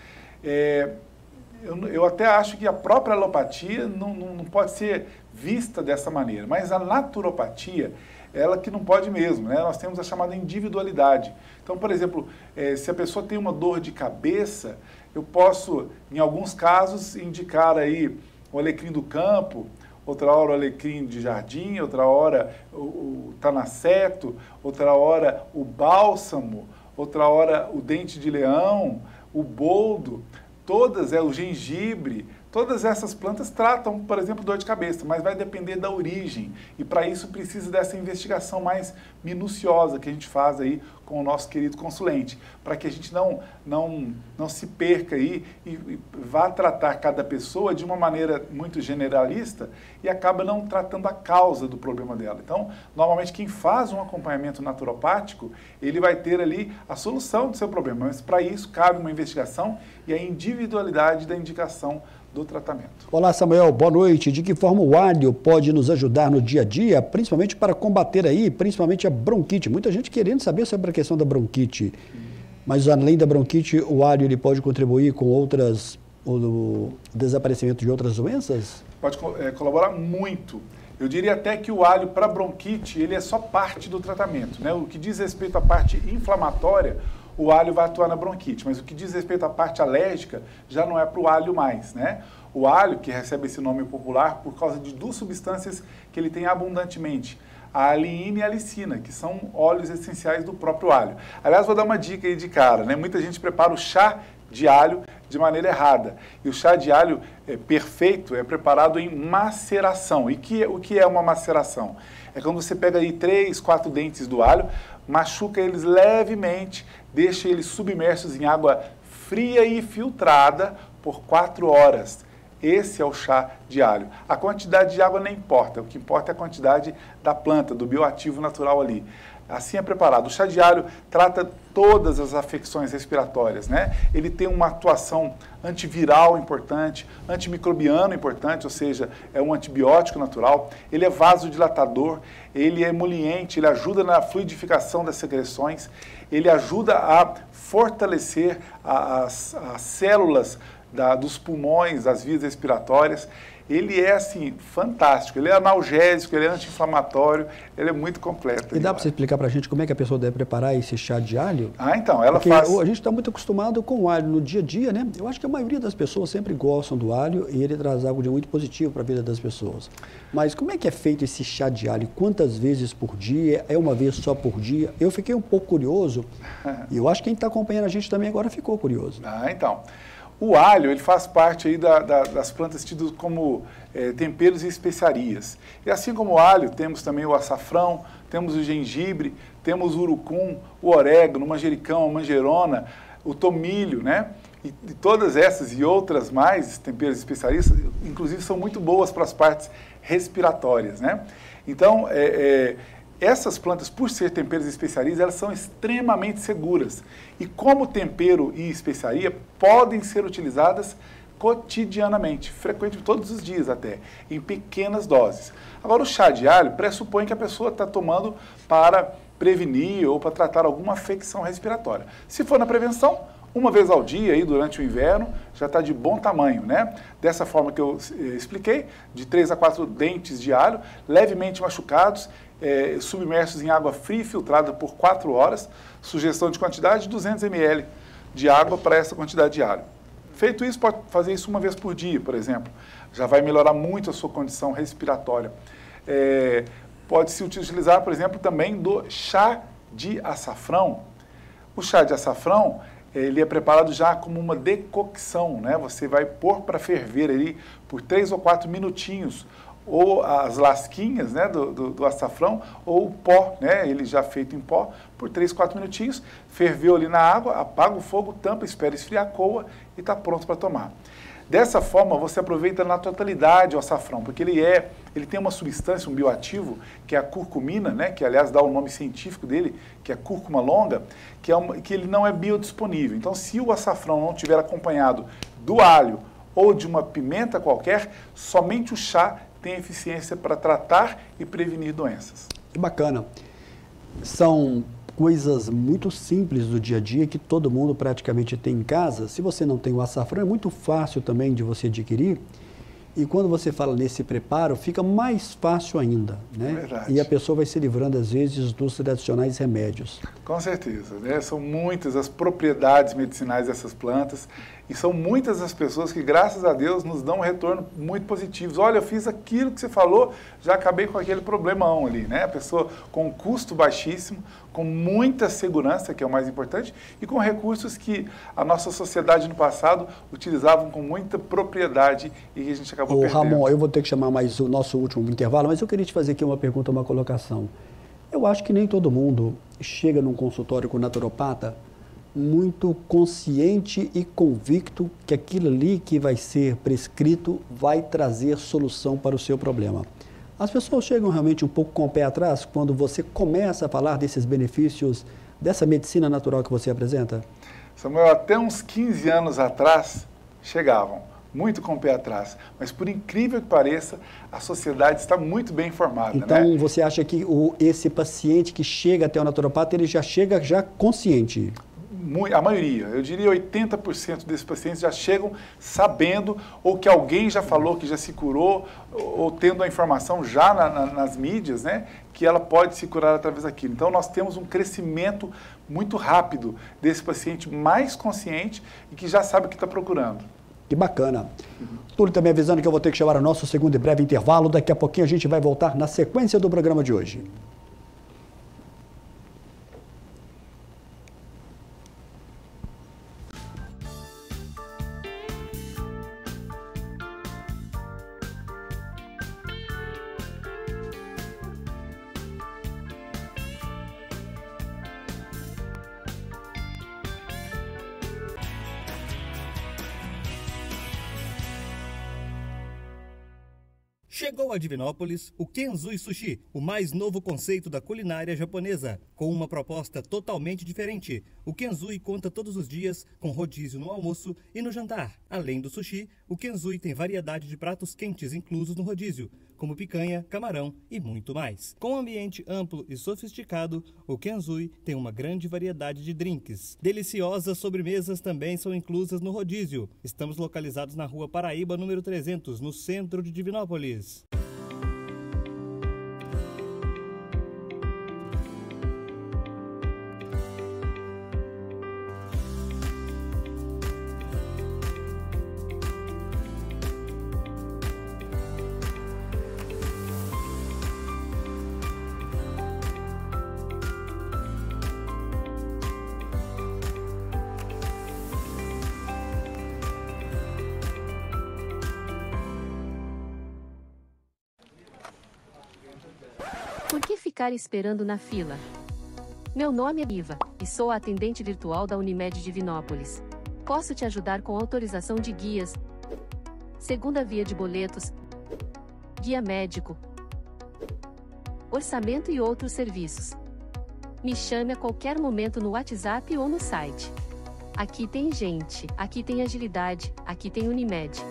Eu até acho que a própria alopatia não pode ser vista dessa maneira, mas a naturopatia, ela que não pode mesmo, né? Nós temos a chamada individualidade. Então, por exemplo, se a pessoa tem uma dor de cabeça, eu posso, em alguns casos, indicar aí o alecrim do campo, outra hora o alecrim de jardim, outra hora o tanaceto, outra hora o bálsamo, outra hora o dente de leão, o boldo, o gengibre, todas essas plantas tratam, por exemplo, dor de cabeça, mas vai depender da origem. E para isso precisa dessa investigação mais minuciosa que a gente faz aí com o nosso querido consulente, para que a gente não se perca aí e vá tratar cada pessoa de uma maneira muito generalista e acaba não tratando a causa do problema dela. Então, normalmente quem faz um acompanhamento naturopático, ele vai ter ali a solução do seu problema, mas para isso cabe uma investigação e a individualidade da indicação do tratamento. Olá, Samuel, boa noite. De que forma o alho pode nos ajudar no dia a dia, principalmente para combater aí, principalmente a bronquite? Muita gente querendo saber sobre a questão da bronquite. Mas além da bronquite, o alho ele pode contribuir com o desaparecimento de outras doenças? Pode colaborar muito. Eu diria até que o alho para bronquite, ele é só parte do tratamento, né? O que diz respeito à parte inflamatória, o alho vai atuar na bronquite, mas o que diz respeito à parte alérgica já não é para o alho mais, né? O alho, que recebe esse nome popular por causa de 2 substâncias que ele tem abundantemente, a aliina e a alicina, que são óleos essenciais do próprio alho. Aliás, vou dar uma dica aí de cara, né? Muita gente prepara o chá de alho de maneira errada. E o chá de alho perfeito é preparado em maceração. E o que é uma maceração? É quando você pega aí 3, 4 dentes do alho, machuca eles levemente, deixa eles submersos em água fria e filtrada por 4 horas. Esse é o chá de alho. A quantidade de água não importa, o que importa é a quantidade da planta, do bioativo natural ali. Assim é preparado. O chá de alho trata todas as afecções respiratórias, né? Ele tem uma atuação antiviral importante, antimicrobiano importante, ou seja, é um antibiótico natural. Ele é vasodilatador, ele é emoliente, ele ajuda na fluidificação das secreções, ele ajuda a fortalecer as células dos pulmões, das vias respiratórias. Ele é, assim, fantástico. Ele é analgésico, ele é anti-inflamatório, ele é muito completo. E dá para você explicar para a gente como é que a pessoa deve preparar esse chá de alho? Então, ela Porque faz... a gente está muito acostumado com o alho no dia a dia, né? Eu acho que a maioria das pessoas sempre gostam do alho e ele traz algo de muito positivo para a vida das pessoas. Mas como é que é feito esse chá de alho? Quantas vezes por dia? É uma vez só por dia? Eu fiquei um pouco curioso e eu acho que quem está acompanhando a gente também agora ficou curioso. Então... O alho, ele faz parte aí das plantas tidas como temperos e especiarias. E assim como o alho, temos também o açafrão, temos o gengibre, temos o urucum, o orégano, o manjericão, a manjerona, o tomilho, né? E todas essas e outras mais temperos e especiarias, inclusive, são muito boas para as partes respiratórias, né? Então, essas plantas, por ser temperos e especiarias, elas são extremamente seguras. E como tempero e especiaria, podem ser utilizadas cotidianamente, frequentemente, todos os dias até, em pequenas doses. Agora, o chá de alho pressupõe que a pessoa está tomando para prevenir ou para tratar alguma afecção respiratória. Se for na prevenção, uma vez ao dia, aí, durante o inverno, já está de bom tamanho, né? Dessa forma que eu expliquei, de 3 a 4 dentes de alho, levemente machucados, submersos em água fria e filtrada por 4 horas, sugestão de quantidade de 200 ml de água para essa quantidade de alho. Feito isso, pode fazer isso uma vez por dia, por exemplo. Já vai melhorar muito a sua condição respiratória. Pode-se utilizar, por exemplo, também do chá de açafrão. O chá de açafrão, ele é preparado já como uma decocção, né? Você vai pôr para ferver ali por 3 ou 4 minutinhos, ou as lasquinhas, né, do açafrão, ou o pó, né, ele já feito em pó, por 3, 4 minutinhos, ferveu ali na água, apaga o fogo, tampa, espera esfriar, coa e está pronto para tomar. Dessa forma, você aproveita na totalidade o açafrão, porque ele tem uma substância, um bioativo, que é a curcumina, né, que aliás dá o nome científico dele, que é cúrcuma longa, que ele não é biodisponível. Então, se o açafrão não tiver acompanhado do alho ou de uma pimenta qualquer, somente o chá tem eficiência para tratar e prevenir doenças. Que bacana. São coisas muito simples do dia a dia que todo mundo praticamente tem em casa. Se você não tem o açafrão, é muito fácil também de você adquirir. E quando você fala nesse preparo, fica mais fácil ainda, né? Verdade. E a pessoa vai se livrando, às vezes, dos tradicionais remédios. Com certeza, né? São muitas as propriedades medicinais dessas plantas e são muitas as pessoas que, graças a Deus, nos dão um retorno muito positivo. Olha, eu fiz aquilo que você falou, já acabei com aquele problemão ali, né? A pessoa com um custo baixíssimo, com muita segurança, que é o mais importante, e com recursos que a nossa sociedade no passado utilizavam com muita propriedade e que a gente acabou perdendo. Ramon, eu vou ter que chamar mais o nosso último intervalo, mas eu queria te fazer aqui uma pergunta, uma colocação. Eu acho que nem todo mundo chega num consultório com o naturopata muito consciente e convicto que aquilo ali que vai ser prescrito vai trazer solução para o seu problema. As pessoas chegam realmente um pouco com o pé atrás quando você começa a falar desses benefícios dessa medicina natural que você apresenta? Samuel, até uns 15 anos atrás chegavam, muito com o pé atrás, mas por incrível que pareça, a sociedade está muito bem informada. Então, né? Você acha que esse paciente que chega até o naturopata, ele já chega já consciente? A maioria, eu diria 80% desses pacientes já chegam sabendo ou que alguém já falou que já se curou ou tendo a informação já nas mídias, né, que ela pode se curar através daquilo. Então, nós temos um crescimento muito rápido desse paciente mais consciente e que já sabe o que está procurando. Que bacana. Túlio também avisando que eu vou ter que chamar o nosso segundo e breve intervalo. Daqui a pouquinho a gente vai voltar na sequência do programa de hoje. Chegou a Divinópolis o Kenzui Sushi, o mais novo conceito da culinária japonesa, com uma proposta totalmente diferente. O Kenzui conta todos os dias com rodízio no almoço e no jantar. Além do sushi, o Kenzui tem variedade de pratos quentes inclusos no rodízio, como picanha, camarão e muito mais. Com um ambiente amplo e sofisticado, o Kenzui tem uma grande variedade de drinks. Deliciosas sobremesas também são inclusas no rodízio. Estamos localizados na Rua Paraíba, número 300, no centro de Divinópolis. Por que ficar esperando na fila? Meu nome é Iva, e sou a atendente virtual da Unimed Divinópolis. Posso te ajudar com autorização de guias, segunda via de boletos, guia médico, orçamento e outros serviços. Me chame a qualquer momento no WhatsApp ou no site. Aqui tem gente, aqui tem agilidade, aqui tem Unimed.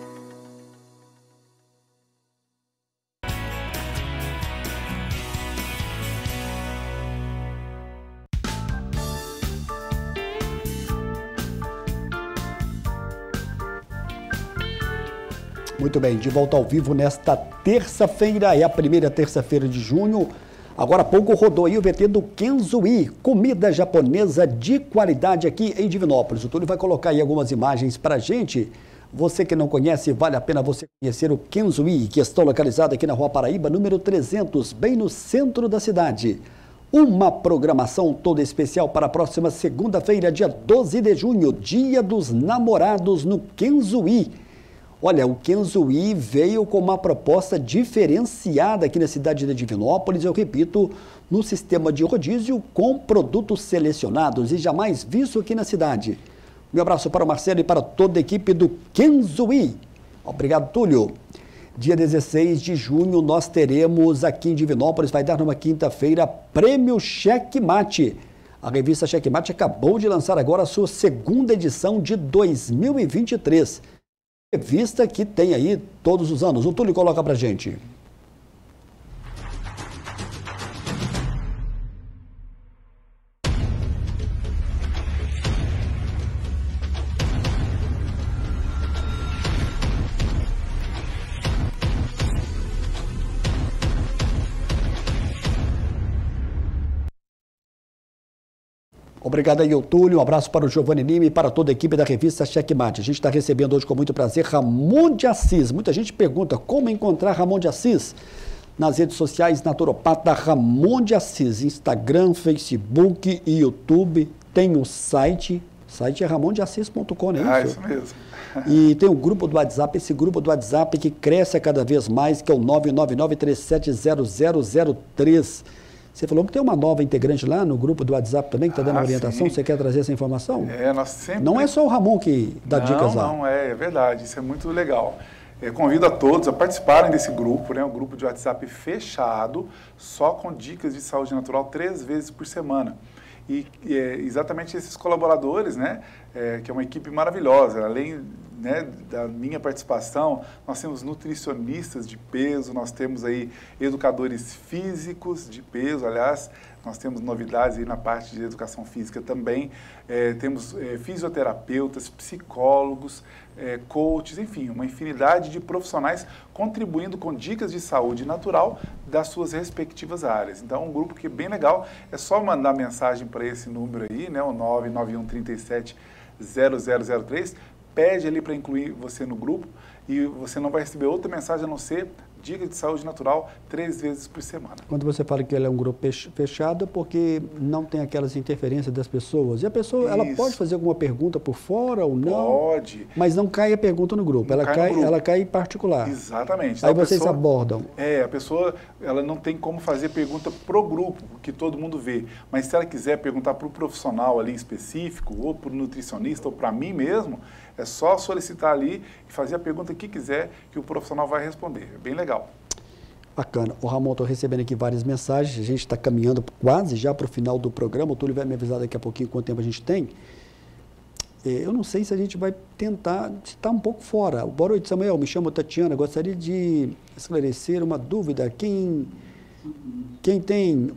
Muito bem, de volta ao vivo nesta terça-feira, é a primeira terça-feira de junho. Agora há pouco rodou aí o VT do Kenzui, comida japonesa de qualidade aqui em Divinópolis. O Túlio vai colocar aí algumas imagens para a gente. Você que não conhece, vale a pena você conhecer o Kenzui, que está localizado aqui na Rua Paraíba, número 300, bem no centro da cidade. Uma programação toda especial para a próxima segunda-feira, dia 12 de junho, Dia dos Namorados no Kenzui. Olha, o Kenzui veio com uma proposta diferenciada aqui na cidade de Divinópolis, eu repito, no sistema de rodízio com produtos selecionados e jamais visto aqui na cidade. Meu abraço para o Marcelo e para toda a equipe do Kenzui. Obrigado, Túlio. Dia 16 de junho nós teremos aqui em Divinópolis, vai dar numa quinta-feira, Prêmio Checkmate. A revista Checkmate acabou de lançar agora a sua segunda edição de 2023. Revista que tem aí todos os anos. O Túlio coloca pra gente. Obrigado aí, Túlio. Um abraço para o Giovanni Lima e para toda a equipe da revista Checkmate. A gente está recebendo hoje com muito prazer Ramon de Assis. Muita gente pergunta como encontrar Ramon de Assis. Nas redes sociais, naturopata Ramon de Assis. Instagram, Facebook e YouTube. Tem o site. O site é ramondeassis.com, não é isso? Isso mesmo. E tem o grupo do WhatsApp, esse grupo do WhatsApp que cresce a cada vez mais, que é o 999370003. Você falou que tem uma nova integrante lá no grupo do WhatsApp também, que está dando orientação. Sim. Você quer trazer essa informação? Nós sempre... Não é só o Ramon que dá dicas lá. Não, é verdade. Isso é muito legal. Eu convido a todos a participarem desse grupo, né? Um grupo de WhatsApp fechado, só com dicas de saúde natural 3 vezes por semana. E exatamente esses colaboradores, né? Que é uma equipe maravilhosa. Além, né, da minha participação, nós temos nutricionistas de peso, nós temos aí educadores físicos de peso, aliás, nós temos novidades aí na parte de educação física também, temos fisioterapeutas, psicólogos, coaches, enfim, uma infinidade de profissionais contribuindo com dicas de saúde natural das suas respectivas áreas. Então, um grupo que é bem legal, é só mandar mensagem para esse número aí, né, o 991370003, pede ali para incluir você no grupo e você não vai receber outra mensagem a não ser dicas de saúde natural 3 vezes por semana. Quando você fala que ele é um grupo fechado, porque não tem aquelas interferências das pessoas. E a pessoa, ela pode fazer alguma pergunta por fora ou não? Pode. Mas não cai a pergunta no grupo, ela cai em particular. Exatamente. Então, aí vocês abordam. A pessoa, ela não tem como fazer pergunta pro grupo, que todo mundo vê. Mas se ela quiser perguntar para o profissional ali em específico, ou para o nutricionista, ou para mim mesmo, é só solicitar ali e fazer a pergunta que quiser, que o profissional vai responder. É bem legal. Bacana. O Ramon, estou recebendo aqui várias mensagens, a gente está caminhando quase já para o final do programa, o Túlio vai me avisar daqui a pouquinho quanto tempo a gente tem. eu não sei se a gente vai tentar estar um pouco fora. Boa noite, Samuel. Me chamo Tatiana. Gostaria de esclarecer uma dúvida. Quem tem...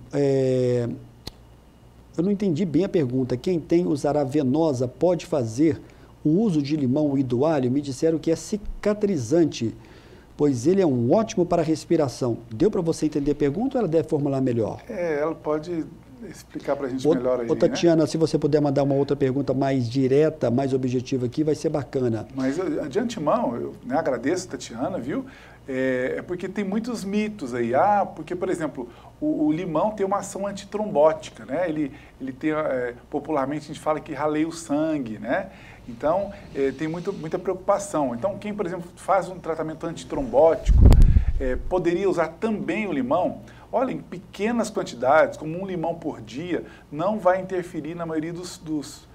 eu não entendi bem a pergunta. Quem tem usará venosa pode fazer o uso de limão e do alho? Me disseram que é cicatrizante, pois ele é um ótimo para a respiração. Deu para você entender a pergunta ou ela deve formular melhor? Ela pode explicar para a gente melhor aí, Tatiana, né? se você puder mandar uma outra pergunta mais direta, mais objetiva aqui, vai ser bacana. Mas de antemão, eu agradeço, Tatiana, viu? Porque tem muitos mitos aí. Porque, por exemplo, o limão tem uma ação antitrombótica, né? Ele tem, popularmente a gente fala que raleia o sangue, né? Então, tem muita preocupação. Então, quem, por exemplo, faz um tratamento antitrombótico, poderia usar também o limão. Olha, em pequenas quantidades, como 1 limão por dia, não vai interferir na maioria dos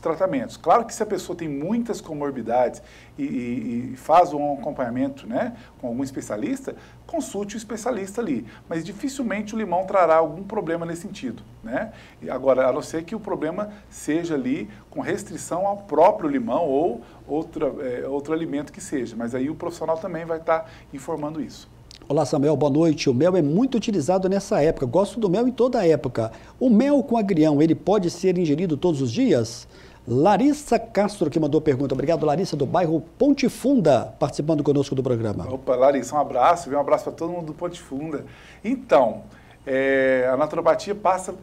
tratamentos. Claro que se a pessoa tem muitas comorbidades e faz um acompanhamento, né, com algum especialista, consulte o especialista ali. Mas dificilmente o limão trará algum problema nesse sentido, né? Agora, a não ser que o problema seja ali com restrição ao próprio limão ou outro alimento que seja. Mas aí o profissional também vai estar informando isso. Olá, Samuel, boa noite. O mel é muito utilizado nessa época. Gosto do mel em toda a época. O mel com agrião, ele pode ser ingerido todos os dias? Larissa Castro que mandou pergunta. Obrigado, Larissa, do bairro Ponte Funda, participando conosco do programa. Opa, Larissa, um abraço. Um abraço para todo mundo do Ponte Funda. Então, a naturopatia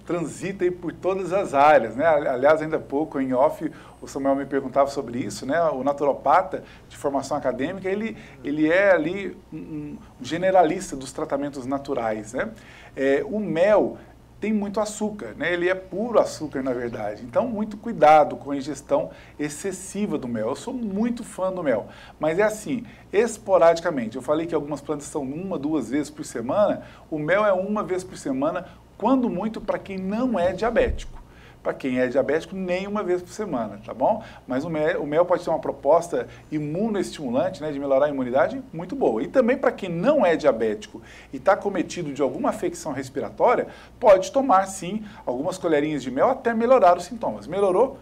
transita aí por todas as áreas, né? Aliás, ainda há pouco, em off, o Samuel me perguntava sobre isso, né? O naturopata de formação acadêmica, ele é ali um generalista dos tratamentos naturais, né? O mel tem muito açúcar, né? Ele é puro açúcar, na verdade. Então, muito cuidado com a ingestão excessiva do mel. Eu sou muito fã do mel, mas é assim, esporadicamente. Eu falei que algumas plantas são 1, 2 vezes por semana. O mel é 1 vez por semana, quando muito para quem não é diabético. Para quem é diabético, nem 1 vez por semana, tá bom? Mas o mel pode ter uma proposta imunoestimulante, né, de melhorar a imunidade, muito boa. E também para quem não é diabético e está cometido de alguma afecção respiratória, pode tomar, sim, algumas colherinhas de mel até melhorar os sintomas. Melhorou?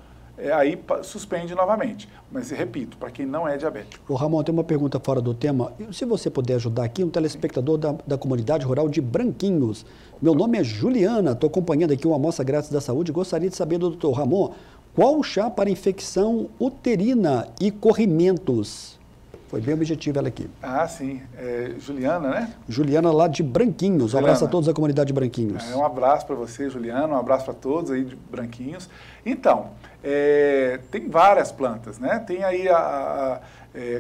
Aí suspende novamente. Mas, repito, para quem não é diabético. Ô Ramon, tem uma pergunta fora do tema. Se você puder ajudar aqui, um telespectador da comunidade rural de Branquinhos. Meu nome é Juliana, estou acompanhando aqui uma amostra grátis da saúde. Gostaria de saber do doutor Ramon, qual o chá para infecção uterina e corrimentos? Foi bem objetivo ela aqui. Sim. Juliana, né? Juliana lá de Branquinhos. Um abraço a todos da comunidade de Branquinhos. Um abraço para você, Juliana. Um abraço para todos aí de Branquinhos. Então, tem várias plantas, né? Tem aí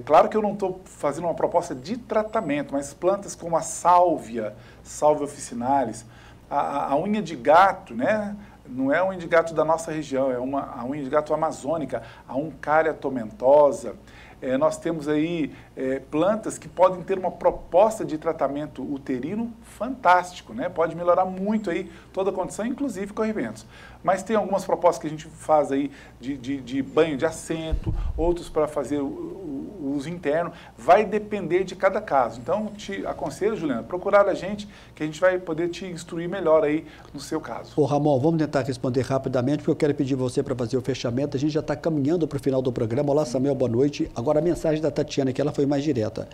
claro que eu não estou fazendo uma proposta de tratamento, mas plantas como a sálvia officinalis, a unha de gato, né? Não é a unha de gato da nossa região, é a unha de gato amazônica, a Uncária tomentosa. Nós temos aí plantas que podem ter uma proposta de tratamento uterino fantástico, né? Pode melhorar muito aí toda a condição, inclusive corrimentos. Mas tem algumas propostas que a gente faz aí de banho de assento, outros para fazer o uso interno. Vai depender de cada caso. Então, te aconselho, Juliana, procurar a gente, que a gente vai poder te instruir melhor aí no seu caso. Ô Ramon, vamos tentar responder rapidamente, porque eu quero pedir você para fazer o fechamento. A gente já está caminhando para o final do programa. Olá, Samuel, boa noite. Agora a mensagem da Tatiana, que ela foi mais direta.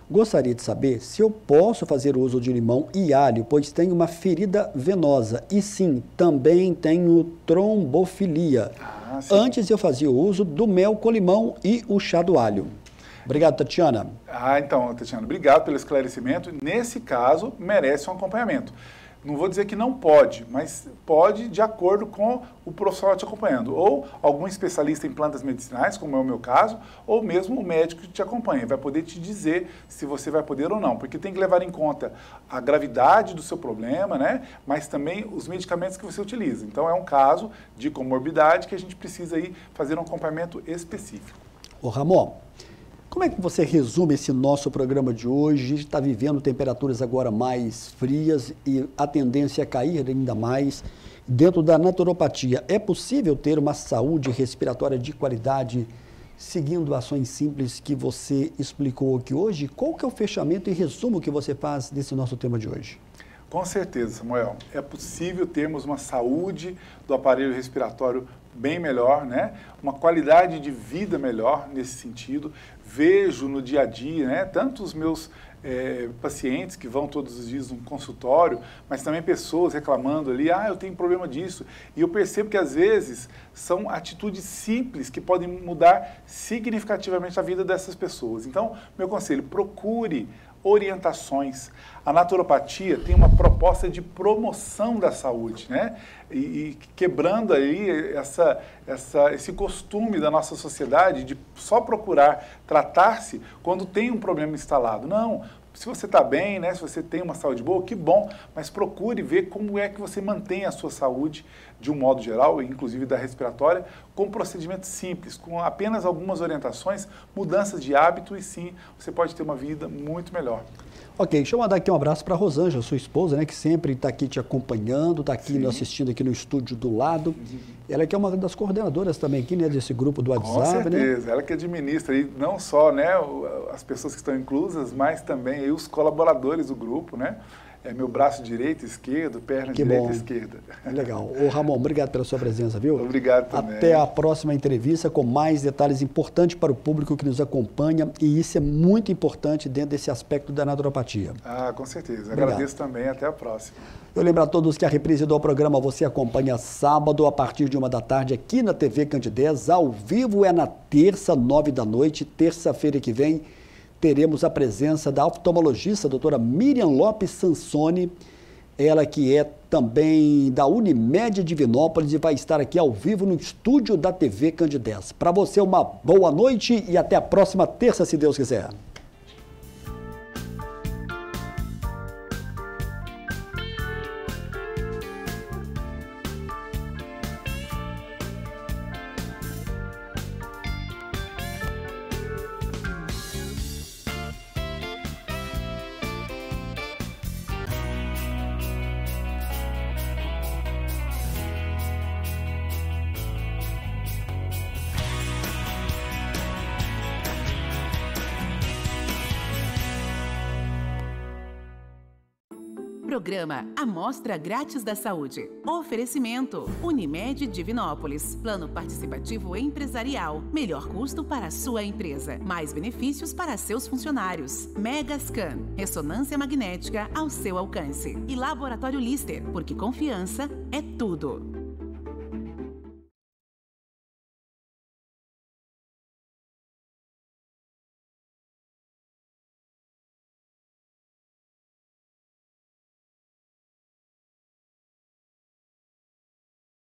Gostaria de saber se eu posso fazer uso de limão e alho, pois tenho uma ferida venosa. E sim, também tenho trombofilia. Antes eu fazia o uso do mel com limão e o chá do alho. Obrigado, Tatiana. Então, Tatiana, obrigado pelo esclarecimento. Nesse caso, merece um acompanhamento. Não vou dizer que não pode, mas pode de acordo com o profissional te acompanhando. Ou algum especialista em plantas medicinais, como é o meu caso, ou mesmo o médico que te acompanha. Vai poder te dizer se você vai poder ou não. Porque tem que levar em conta a gravidade do seu problema, né? Mas também os medicamentos que você utiliza. Então é um caso de comorbidade que a gente precisa aí fazer um acompanhamento específico. Ô Ramon, como é que você resume esse nosso programa de hoje? A gente está vivendo temperaturas agora mais frias e a tendência é cair ainda mais. Dentro da naturopatia, é possível ter uma saúde respiratória de qualidade seguindo ações simples que você explicou aqui hoje? Qual que é o fechamento e resumo que você faz desse nosso tema de hoje? Com certeza, Samuel. É possível termos uma saúde do aparelho respiratório bem melhor, né? Uma qualidade de vida melhor nesse sentido. Vejo no dia a dia, né? Tanto os meus pacientes que vão todos os dias num consultório, mas também pessoas reclamando ali, eu tenho problema disso. E eu percebo que às vezes são atitudes simples que podem mudar significativamente a vida dessas pessoas. Então, meu conselho, procure orientações. A naturopatia tem uma proposta de promoção da saúde, né? E quebrando aí esse costume da nossa sociedade de só procurar tratar-se quando tem um problema instalado. Não, se você está bem, né? Se você tem uma saúde boa, que bom, mas procure ver como é que você mantém a sua saúde de um modo geral, inclusive da respiratória, com procedimentos simples, com apenas algumas orientações, mudanças de hábito e sim, você pode ter uma vida muito melhor. Ok, deixa eu mandar aqui um abraço para a Rosângela, sua esposa, né, que sempre está aqui te acompanhando, está aqui nos assistindo aqui no estúdio do lado. Ela que é uma das coordenadoras também aqui, né, desse grupo do WhatsApp. Com certeza, né? Ela que administra aí, não só, né, as pessoas que estão inclusas, mas também aí os colaboradores do grupo, né? É meu braço direito, esquerdo, perna direita e esquerda. Legal. Ô Ramon, obrigado pela sua presença, viu? Obrigado também. Até a próxima entrevista com mais detalhes importantes para o público que nos acompanha e isso é muito importante dentro desse aspecto da naturopatia. Com certeza. Obrigado. Agradeço também. Até a próxima. Eu lembro a todos que a reprise do programa você acompanha sábado a partir de 13h aqui na TV Candidez. Ao vivo é na terça, 21h, terça-feira que vem. Teremos a presença da oftalmologista, a doutora Miriam Lopes Sansoni, ela que é também da Unimed Divinópolis e vai estar aqui ao vivo no estúdio da TV Candidez. Para você, uma boa noite e até a próxima terça, se Deus quiser. Programa Amostra Grátis da Saúde. Oferecimento Unimed Divinópolis. Plano participativo empresarial. Melhor custo para a sua empresa. Mais benefícios para seus funcionários. Megascan. Ressonância magnética ao seu alcance. E Laboratório Lister, porque confiança é tudo.